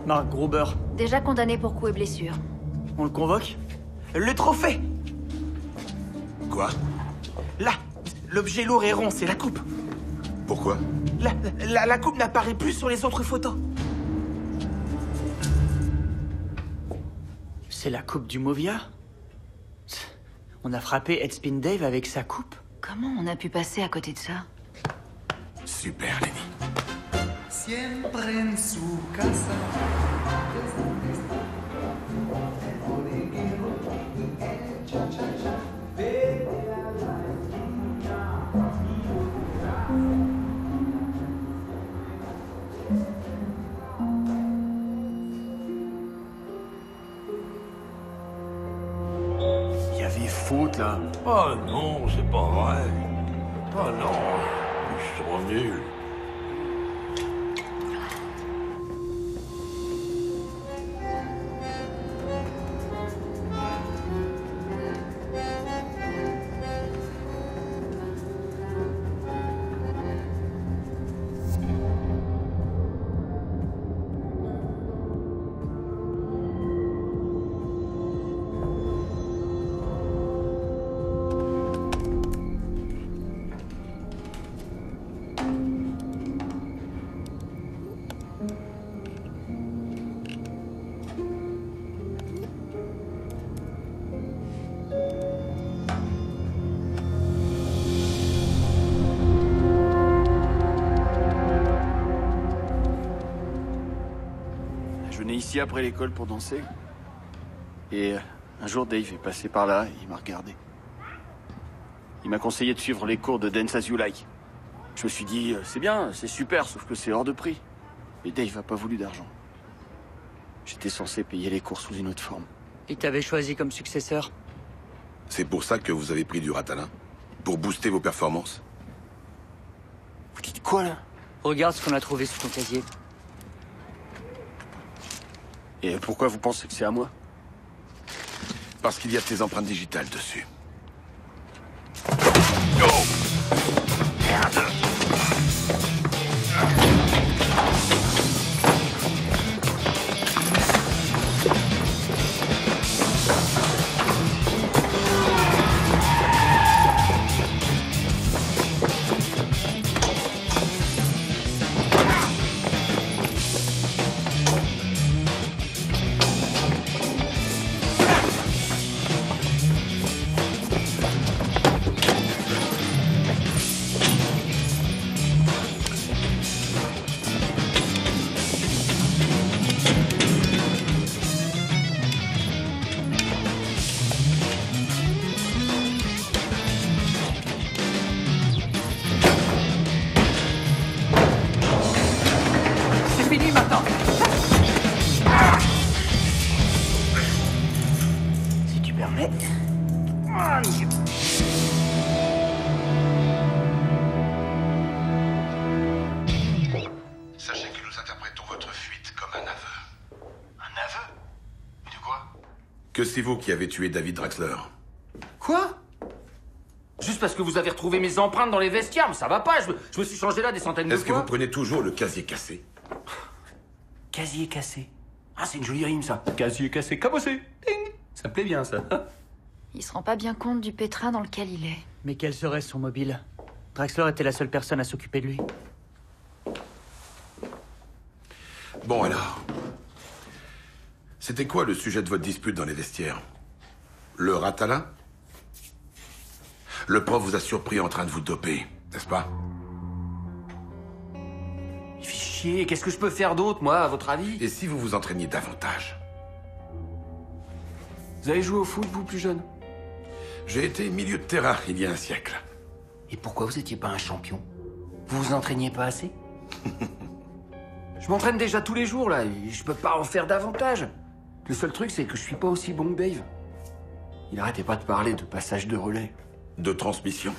Speaker 4: Mark Gruber.
Speaker 12: Déjà condamné pour coups et blessures.
Speaker 4: On le convoque?
Speaker 11: Le trophée!
Speaker 6: Quoi?
Speaker 11: Là, l'objet lourd et rond, c'est la coupe.
Speaker 6: Pourquoi?
Speaker 11: La coupe n'apparaît plus sur les autres photos.
Speaker 4: C'est la coupe du Movia? On a frappé Headspin Dave avec sa coupe?
Speaker 12: Comment on a pu passer à côté de ça?
Speaker 6: Super, Lenny.
Speaker 3: Siempre en su casa.
Speaker 14: Il y avait faute, là. Oh non, c'est pas vrai. Oh non, je suis trop nul.
Speaker 16: ici après l'école pour danser. Et un jour, Dave est passé par là et il m'a regardé. Il m'a conseillé de suivre les cours de Dance As You Like. Je me suis dit, c'est bien, c'est super, sauf que c'est hors de prix. Et Dave n'a pas voulu d'argent. J'étais censé payer les cours sous une autre forme.
Speaker 4: Il t'avait choisi comme successeur.
Speaker 6: C'est pour ça que vous avez pris du Ratalin? Pour booster vos performances?
Speaker 16: Vous dites quoi, là?
Speaker 4: Regarde ce qu'on a trouvé sous ton casier.
Speaker 16: Et pourquoi vous pensez que c'est à moi?
Speaker 6: Parce qu'il y a tes empreintes digitales dessus. Sachez que nous interprétons votre fuite comme un aveu.
Speaker 11: Un aveu? Mais de quoi?
Speaker 6: Que c'est vous qui avez tué David Draxler?
Speaker 17: Quoi? Juste parce que vous avez retrouvé mes empreintes dans les vestiaires, mais ça va pas, je me suis changé là des centaines de fois.
Speaker 6: Est-ce que vous prenez toujours le casier cassé?
Speaker 17: Casier cassé. Ah, c'est une jolie rime, ça. Casier cassé, cabossé. Ding. Ça me plaît bien, ça.
Speaker 12: Il se rend pas bien compte du pétrin dans lequel il est.
Speaker 4: Mais quel serait son mobile? Draxler était la seule personne à s'occuper de lui.
Speaker 6: Bon alors. C'était quoi le sujet de votre dispute dans les vestiaires? Le Ratalin? Le prof vous a surpris en train de vous doper, n'est-ce pas?
Speaker 17: Il fait chier, qu'est-ce que je peux faire d'autre, moi, à votre avis?
Speaker 6: Et si vous vous entraîniez davantage?
Speaker 17: Vous avez joué au foot, vous, plus jeune?
Speaker 6: J'ai été milieu de terrain il y a un siècle.
Speaker 17: Et pourquoi vous étiez pas un champion? Vous vous entraîniez pas assez? Je m'entraîne déjà tous les jours, là, et je peux pas en faire davantage. Le seul truc, c'est que je suis pas aussi bon que Dave. Il arrêtait pas de parler de passage de relais.
Speaker 6: De transmission.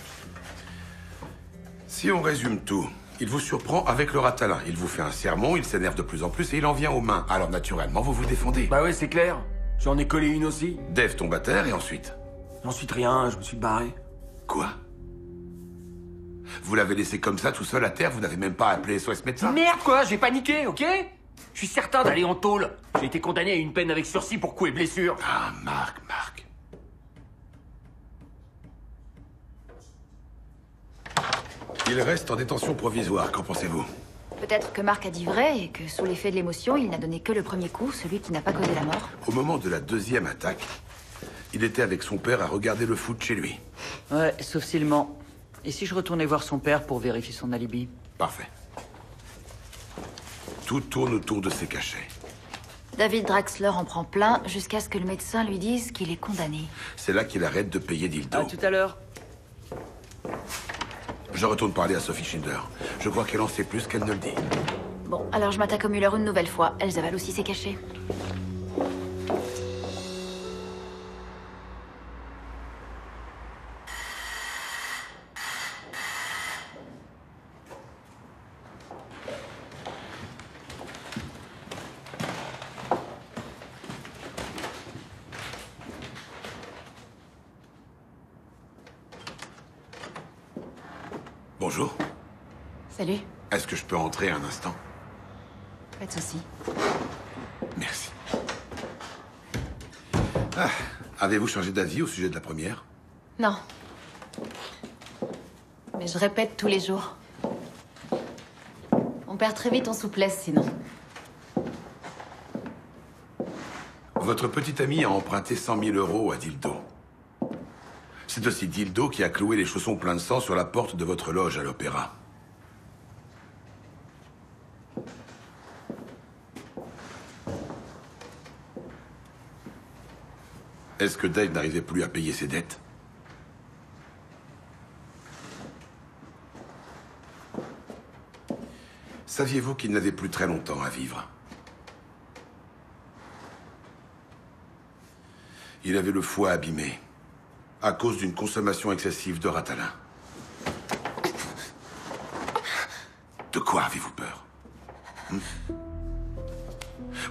Speaker 6: Si on résume tout, il vous surprend avec le Ratalin. Il vous fait un sermon, il s'énerve de plus en plus et il en vient aux mains. Alors naturellement, vous vous défendez.
Speaker 17: Bah ouais, c'est clair. J'en ai collé une aussi.
Speaker 6: Dave tombe à terre et ensuite?
Speaker 17: Ensuite rien, je me suis barré.
Speaker 6: Quoi? Vous l'avez laissé comme ça, tout seul à terre? Vous n'avez même pas appelé SOS médecin?
Speaker 17: Merde quoi, j'ai paniqué, ok? Je suis certain d'aller en tôle. J'ai été condamné à une peine avec sursis pour coups et blessures.
Speaker 6: Ah, Marc. Il reste en détention provisoire, qu'en pensez-vous?
Speaker 12: Peut-être que Marc a dit vrai et que sous l'effet de l'émotion, il n'a donné que le premier coup, celui qui n'a pas causé la mort.
Speaker 6: Au moment de la deuxième attaque, il était avec son père à regarder le foot chez lui.
Speaker 4: Ouais, sauf s'il ment. Et si je retournais voir son père pour vérifier son alibi?
Speaker 6: Parfait. Tout tourne autour de ses cachets.
Speaker 12: David Draxler en prend plein jusqu'à ce que le médecin lui dise qu'il est condamné.
Speaker 6: C'est là qu'il arrête de payer Dildo.
Speaker 4: À tout à l'heure.
Speaker 6: Je retourne parler à Sophie Schindler. Je crois qu'elle en sait plus qu'elle ne le dit.
Speaker 12: Bon, alors je m'attaque au Muller une nouvelle fois. Elles avalent aussi ses cachets.
Speaker 6: Bonjour.
Speaker 12: Salut.
Speaker 6: Est-ce que je peux entrer un instant?
Speaker 12: Pas de soucis.
Speaker 6: Merci. Ah, avez-vous changé d'avis au sujet de la première?
Speaker 18: Non. Mais je répète tous les jours. On perd très vite en souplesse, sinon.
Speaker 6: Votre petit ami a emprunté 100 000 € à Dildo. C'est aussi Dildo qui a cloué les chaussons pleins de sang sur la porte de votre loge à l'opéra. Est-ce que Dave n'arrivait plus à payer ses dettes? Saviez-vous qu'il n'avait plus très longtemps à vivre? Il avait le foie abîmé à cause d'une consommation excessive de Ratalin. De quoi avez-vous peur?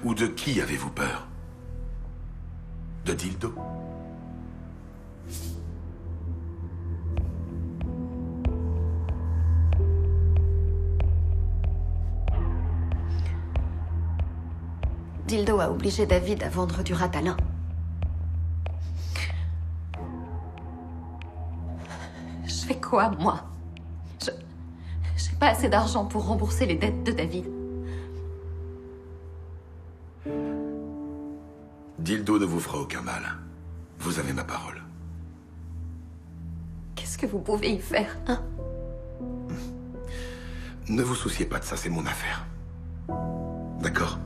Speaker 6: Ou de qui avez-vous peur? De Dildo?
Speaker 2: Dildo a obligé David à vendre du Ratalin. Je fais quoi, moi? J'ai pas assez d'argent pour rembourser les dettes de David.
Speaker 6: Dildo ne vous fera aucun mal. Vous avez ma parole.
Speaker 2: Qu'est-ce que vous pouvez y faire, hein?
Speaker 6: Ne vous souciez pas de ça, c'est mon affaire. D'accord?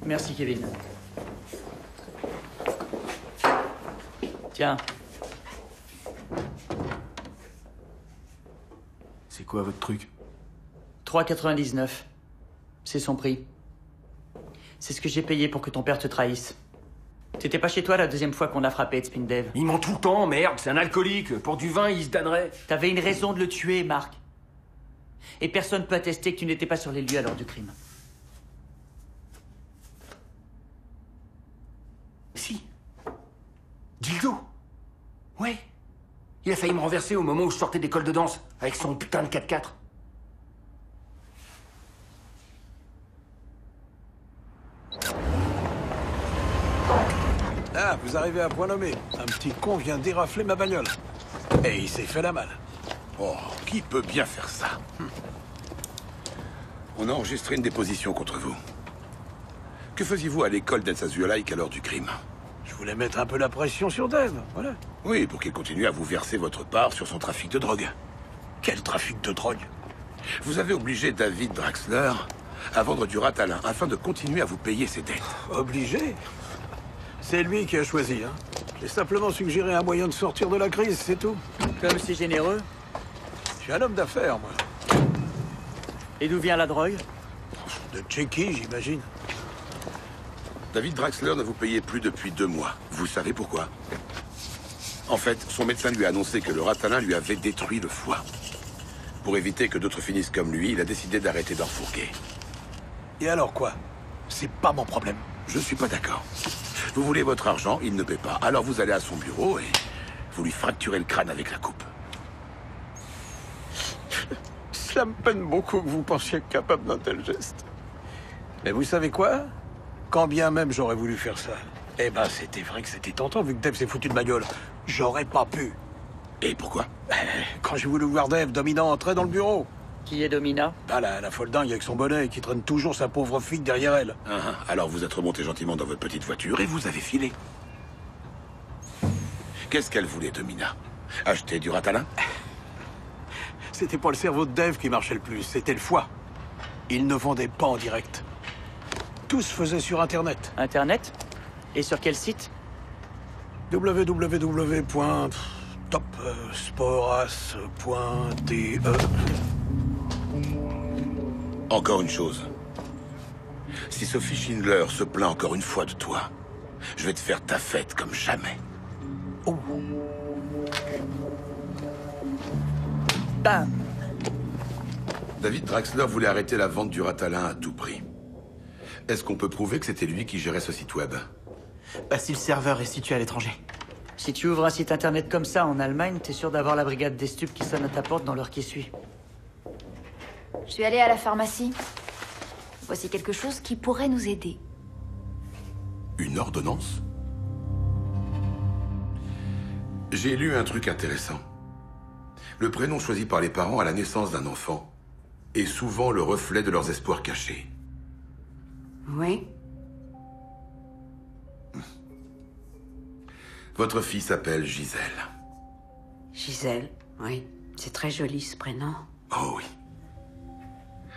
Speaker 4: Merci, Kevin. Tiens.
Speaker 17: C'est quoi votre truc?
Speaker 4: 3,99. C'est son prix. C'est ce que j'ai payé pour que ton père te trahisse. T'étais pas chez toi la deuxième fois qu'on a frappé Ed Spindev.
Speaker 17: Il ment tout le temps, merde, c'est un alcoolique. Pour du vin, il se damnerait.
Speaker 4: T'avais une raison de le tuer, Marc. Et personne peut attester que tu n'étais pas sur les lieux à l'heure du crime.
Speaker 17: Si. Dildo. Ouais. Il a failli me renverser au moment où je sortais d'école de danse, avec son putain de 4x4.
Speaker 14: Ah, vous arrivez à point nommé. Un petit con vient d'érafler ma bagnole. Et il s'est fait la malle.
Speaker 6: Oh, qui peut bien faire ça? On a enregistré une déposition contre vous. Que faisiez-vous à l'école d'Elsazuelaïk à l'heure du crime?
Speaker 14: Je voulais mettre un peu la pression sur Dave, voilà.
Speaker 6: Oui, pour qu'il continue à vous verser votre part sur son trafic de drogue.
Speaker 14: Quel trafic de drogue?
Speaker 6: Vous avez obligé David Draxler à vendre du Ratalin afin de continuer à vous payer ses dettes.
Speaker 14: Obligé? C'est lui qui a choisi, hein. J'ai simplement suggéré un moyen de sortir de la crise, c'est tout.
Speaker 4: Comme c'est généreux.
Speaker 14: Je suis un homme d'affaires, moi.
Speaker 4: Et d'où vient la drogue?
Speaker 14: De Tchéquie, j'imagine.
Speaker 6: David Draxler ne vous payait plus depuis 2 mois. Vous savez pourquoi? En fait, son médecin lui a annoncé que le Ratalin lui avait détruit le foie. Pour éviter que d'autres finissent comme lui, il a décidé d'arrêter d'en fourguer.
Speaker 14: Et alors quoi? C'est pas mon problème.
Speaker 6: Je suis pas d'accord. Vous voulez votre argent, il ne paie pas. Alors vous allez à son bureau et vous lui fracturez le crâne avec la coupe.
Speaker 14: Cela me peine beaucoup que vous pensiez être capable d'un tel geste. Mais vous savez quoi? Quand bien même j'aurais voulu faire ça, eh ben c'était vrai que c'était tentant vu que Dave s'est foutu de ma gueule. J'aurais pas pu.
Speaker 6: Et pourquoi?
Speaker 14: Quand j'ai voulu voir Dave, Domina entrait dans le bureau.
Speaker 4: Qui est Domina?
Speaker 14: Ah la folle dingue avec son bonnet et qui traîne toujours sa pauvre fille derrière elle.
Speaker 6: Alors vous êtes remonté gentiment dans votre petite voiture et vous avez filé. Qu'est-ce qu'elle voulait, Domina? Acheter du Ratalin?
Speaker 14: C'était pas le cerveau de Dave qui marchait le plus, c'était le foie. Il ne vendait pas en direct. Tout se faisait sur Internet.
Speaker 4: Internet? Et sur quel site?
Speaker 14: www.topsporas.de.
Speaker 6: Encore une chose. Si Sophie Schindler se plaint encore une fois de toi, je vais te faire ta fête comme jamais.
Speaker 14: Oh.
Speaker 4: Bam!
Speaker 6: David Draxler voulait arrêter la vente du Ratalin à tout prix. Est-ce qu'on peut prouver que c'était lui qui gérait ce site web?
Speaker 11: Bah si le serveur est situé à l'étranger.
Speaker 4: Si tu ouvres un site internet comme ça en Allemagne, t'es sûr d'avoir la brigade des stupes qui sonne à ta porte dans l'heure qui suit.
Speaker 12: Je suis allée à la pharmacie. Voici quelque chose qui pourrait nous aider.
Speaker 6: Une ordonnance? J'ai lu un truc intéressant. Le prénom choisi par les parents à la naissance d'un enfant est souvent le reflet de leurs espoirs cachés.
Speaker 2: Oui.
Speaker 6: Votre fille s'appelle Gisèle.
Speaker 2: Gisèle, oui. C'est très joli ce prénom.
Speaker 6: Oh oui.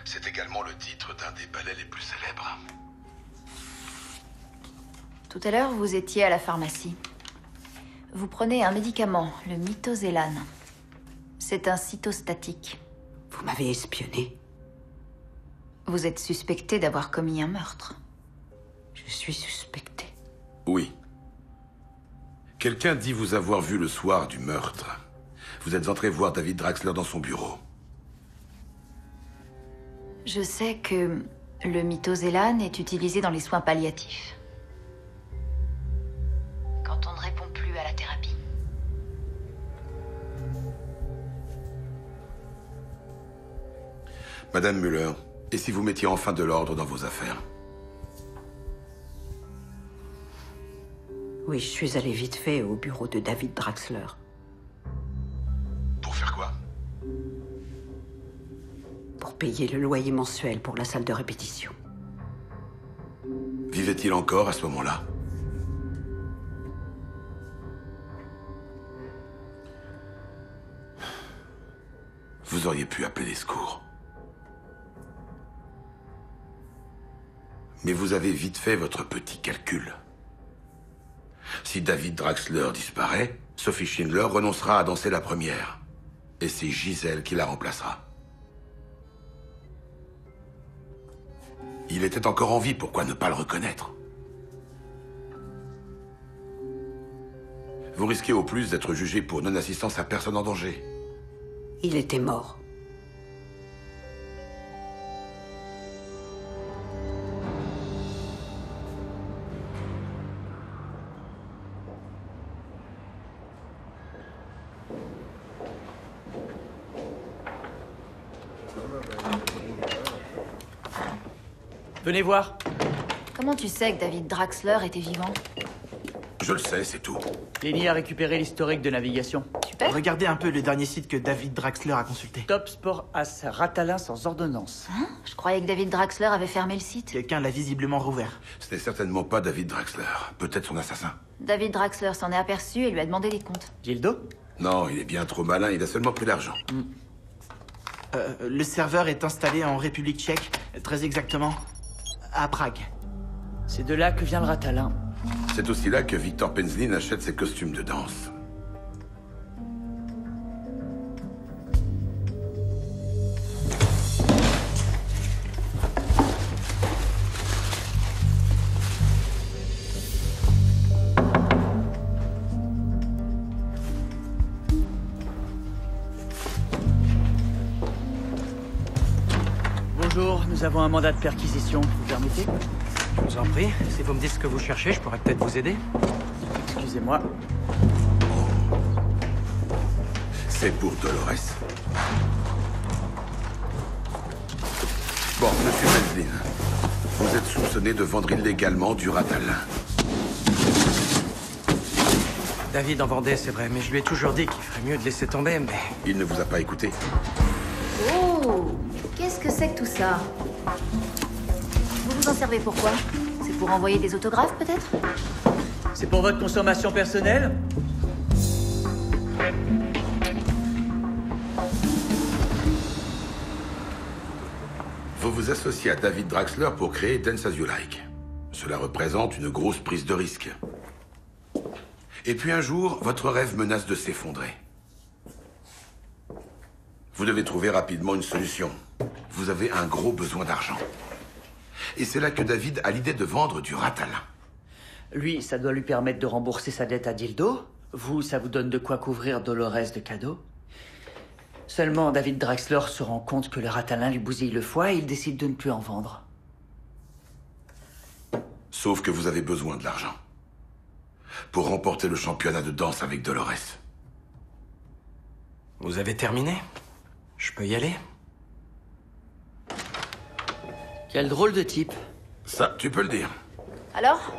Speaker 6: C'est également le titre d'un des ballets les plus célèbres.
Speaker 12: Tout à l'heure, vous étiez à la pharmacie. Vous prenez un médicament, le mitoxélane. C'est un cytostatique.
Speaker 2: Vous m'avez espionné.
Speaker 12: Vous êtes suspecté d'avoir commis un meurtre.
Speaker 2: Je suis suspecté.
Speaker 6: Oui. Quelqu'un dit vous avoir vu le soir du meurtre. Vous êtes entré voir David Draxler dans son bureau.
Speaker 12: Je sais que le mitoxélane est utilisé dans les soins palliatifs. Quand on ne répond plus à la thérapie.
Speaker 6: Madame Müller, et si vous mettiez enfin de l'ordre dans vos affaires?
Speaker 2: Oui, je suis allée vite fait au bureau de David Draxler.
Speaker 6: Pour faire quoi?
Speaker 2: Pour payer le loyer mensuel pour la salle de répétition.
Speaker 6: Vivait-il encore à ce moment-là? Vous auriez pu appeler les secours. Mais vous avez vite fait votre petit calcul. Si David Draxler disparaît, Sophie Schindler renoncera à danser la première. Et c'est Gisèle qui la remplacera. Il était encore en vie, pourquoi ne pas le reconnaître? Vous risquez au plus d'être jugé pour non-assistance à personne en danger.
Speaker 2: Il était mort.
Speaker 4: Venez voir.
Speaker 12: Comment tu sais que David Draxler était vivant?
Speaker 6: Je le sais, c'est tout.
Speaker 4: Lenny a récupéré l'historique de navigation.
Speaker 12: Super.
Speaker 11: Regardez un peu le dernier site que David Draxler a consulté.
Speaker 4: Top Sport As Ratalin sans ordonnance.
Speaker 12: Hein? Je croyais que David Draxler avait fermé le site.
Speaker 11: Quelqu'un l'a visiblement rouvert.
Speaker 6: Ce n'est certainement pas David Draxler. Peut-être son assassin.
Speaker 12: David Draxler s'en est aperçu et lui a demandé des comptes.
Speaker 4: Gildo?
Speaker 6: Non, il est bien trop malin, il a seulement pris l'argent.
Speaker 11: Le serveur est installé en République tchèque, très exactement à Prague.
Speaker 4: C'est de là que vient le Ratalin.
Speaker 6: C'est aussi là que Victor Penzlin achète ses costumes de danse.
Speaker 4: Bonjour, nous avons un mandat de perquisition. Vous permettez?
Speaker 9: Je vous en prie. Si vous me dites ce que vous cherchez, je pourrais peut-être vous aider.
Speaker 4: Excusez-moi.
Speaker 6: C'est pour Dolores. Bon, monsieur Penzlin, vous êtes soupçonné de vendre illégalement du Ratalin.
Speaker 9: David en vendait, c'est vrai, mais je lui ai toujours dit qu'il ferait mieux de laisser tomber, mais...
Speaker 6: Il ne vous a pas écouté?
Speaker 12: Oh! Qu'est-ce que c'est que tout ça? Vous vous en servez pourquoi? C'est pour envoyer des autographes, peut-être?
Speaker 4: C'est pour votre consommation personnelle?
Speaker 6: Vous vous associez à David Draxler pour créer Dance As You Like. Cela représente une grosse prise de risque. Et puis un jour, votre rêve menace de s'effondrer. Vous devez trouver rapidement une solution. Vous avez un gros besoin d'argent. Et c'est là que David a l'idée de vendre du Ratalin.
Speaker 4: Lui, ça doit lui permettre de rembourser sa dette à Dildo. Vous, ça vous donne de quoi couvrir Dolores de cadeaux. Seulement, David Draxler se rend compte que le Ratalin lui bousille le foie et il décide de ne plus en vendre.
Speaker 6: Sauf que vous avez besoin de l'argent. pour remporter le championnat de danse avec Dolores.
Speaker 9: Vous avez terminé? Je peux y aller?
Speaker 4: Quel drôle de type.
Speaker 6: Ça, tu peux le dire.
Speaker 12: Alors?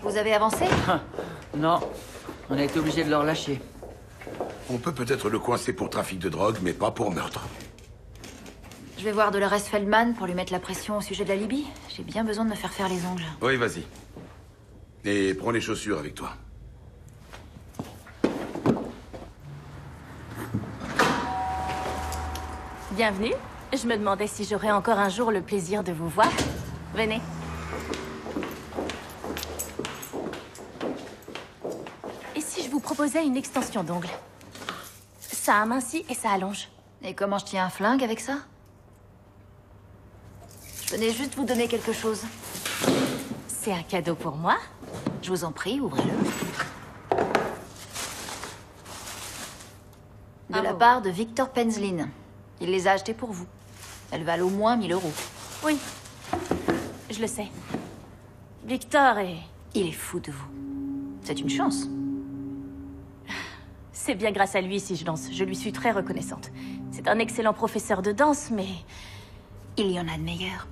Speaker 12: Vous avez avancé?
Speaker 4: Non, on a été obligé de le relâcher.
Speaker 6: On peut peut-être le coincer pour trafic de drogue, mais pas pour meurtre.
Speaker 12: Je vais voir Dolores Feldman pour lui mettre la pression au sujet de la Libye. J'ai bien besoin de me faire faire les ongles.
Speaker 6: Oui, vas-y. Et prends les chaussures avec toi.
Speaker 5: Bienvenue. Je me demandais si j'aurais encore un jour le plaisir de vous voir. Venez. Et si je vous proposais une extension d'ongles? Ça amincit et ça allonge.
Speaker 12: Et comment je tiens un flingue avec ça? Je venais juste vous donner quelque chose.
Speaker 5: C'est un cadeau pour moi?
Speaker 12: Je vous en prie, ouvrez-le. De la part de Victor Penzlin. Il les a achetés pour vous. Elles valent au moins 1000 €.
Speaker 5: Oui, je le sais. Victor est...
Speaker 12: Il est fou de vous. C'est une chance.
Speaker 5: C'est bien grâce à lui si je danse. Je lui suis très reconnaissante. C'est un excellent professeur de danse, mais...
Speaker 12: Il y en a de meilleurs.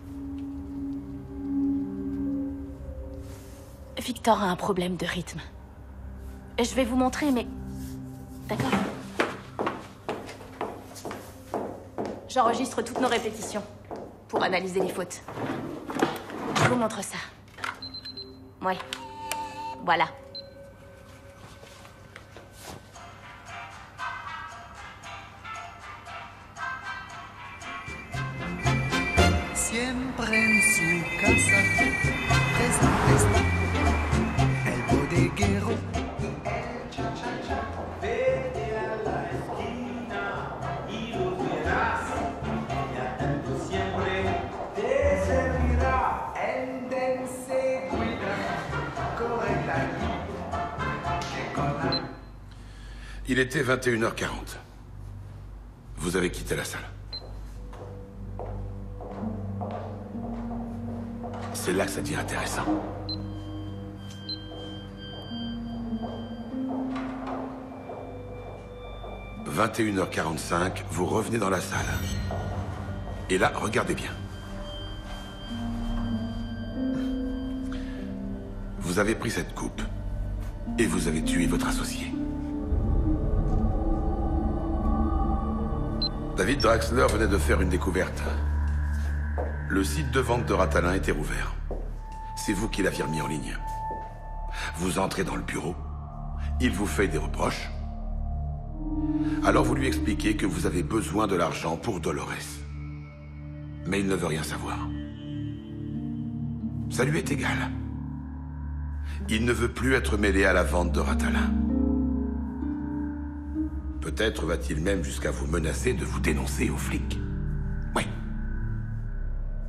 Speaker 5: Victor a un problème de rythme. Je vais vous montrer, mais... D'accord. J'enregistre toutes nos répétitions pour analyser les fautes. Je vous montre ça. Ouais. Voilà.
Speaker 3: Siempre en su casa, está el bodeguero.
Speaker 15: Vete a la esquina y los verás. Y atento siempre te servirá. El dense cuida, corre la vida.
Speaker 6: Il était 21h40. Vous avez quitté la salle. C'est là que ça devient intéressant. « 21h45, vous revenez dans la salle. Et là, regardez bien. Vous avez pris cette coupe et vous avez tué votre associé. David Draxler venait de faire une découverte. Le site de vente de Ratalin était rouvert. C'est vous qui l'aviez remis en ligne. Vous entrez dans le bureau. Il vous fait des reproches. Alors vous lui expliquez que vous avez besoin de l'argent pour Dolores. Mais il ne veut rien savoir. Ça lui est égal. Il ne veut plus être mêlé à la vente de Ratalin. Peut-être va-t-il même jusqu'à vous menacer de vous dénoncer aux flics. Oui.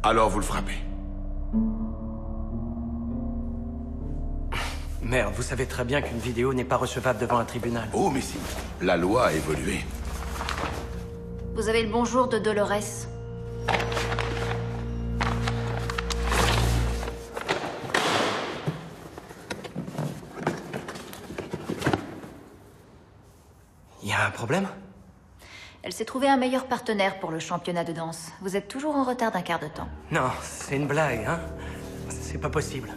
Speaker 6: Alors vous le frappez.
Speaker 9: Merde, vous savez très bien qu'une vidéo n'est pas recevable devant un tribunal.
Speaker 6: Oh, mais si. La loi a évolué.
Speaker 12: Vous avez le bonjour de Dolores.
Speaker 9: Il y a un problème?
Speaker 12: Elle s'est trouvée un meilleur partenaire pour le championnat de danse. Vous êtes toujours en retard d'un quart de temps.
Speaker 9: Non, c'est une blague, hein? C'est pas possible.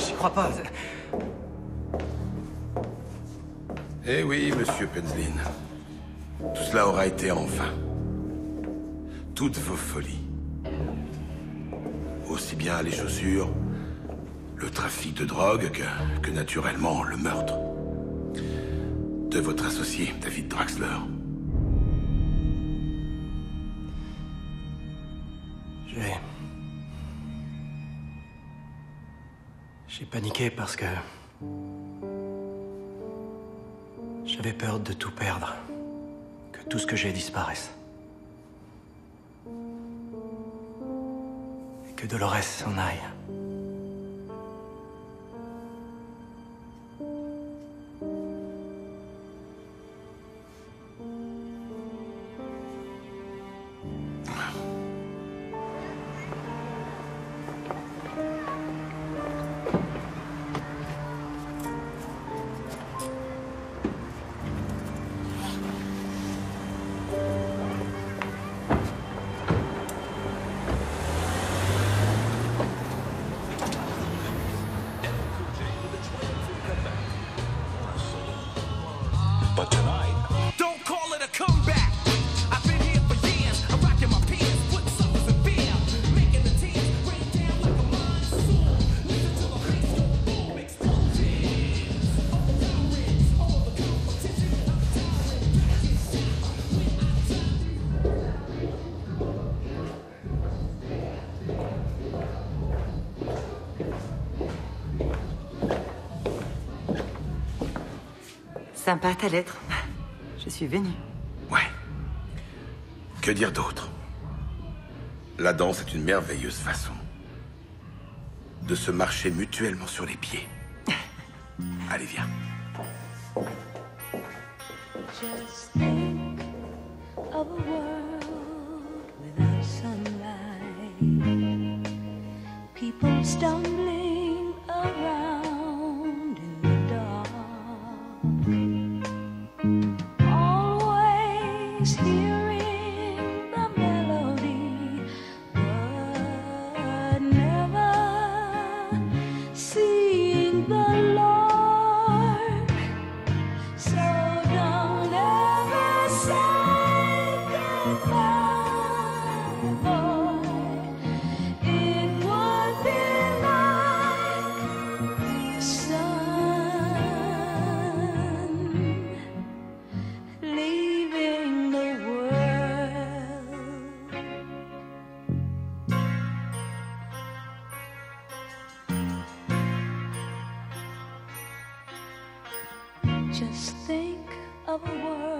Speaker 9: J'y crois pas.
Speaker 6: Eh oui, monsieur Penzlin. Tout cela aura été en vain. Toutes vos folies. Aussi bien les chaussures, le trafic de drogue que naturellement le meurtre de votre associé, David Draxler.
Speaker 9: J'ai paniqué parce que... j'avais peur de tout perdre. Que tout ce que j'ai disparaisse. Et que Dolores s'en aille.
Speaker 7: Sympa ta lettre. Je suis venue.
Speaker 6: Ouais. Que dire d'autre? La danse est une merveilleuse façon de se marcher mutuellement sur les pieds. Allez, viens.
Speaker 13: Just think of a world without sunlight. People stumbling around in the dark. Always hearing the melody, but never seeing the Lord. So don't ever say goodbye, boy. It would be like the sun leaving the world. Just think of a world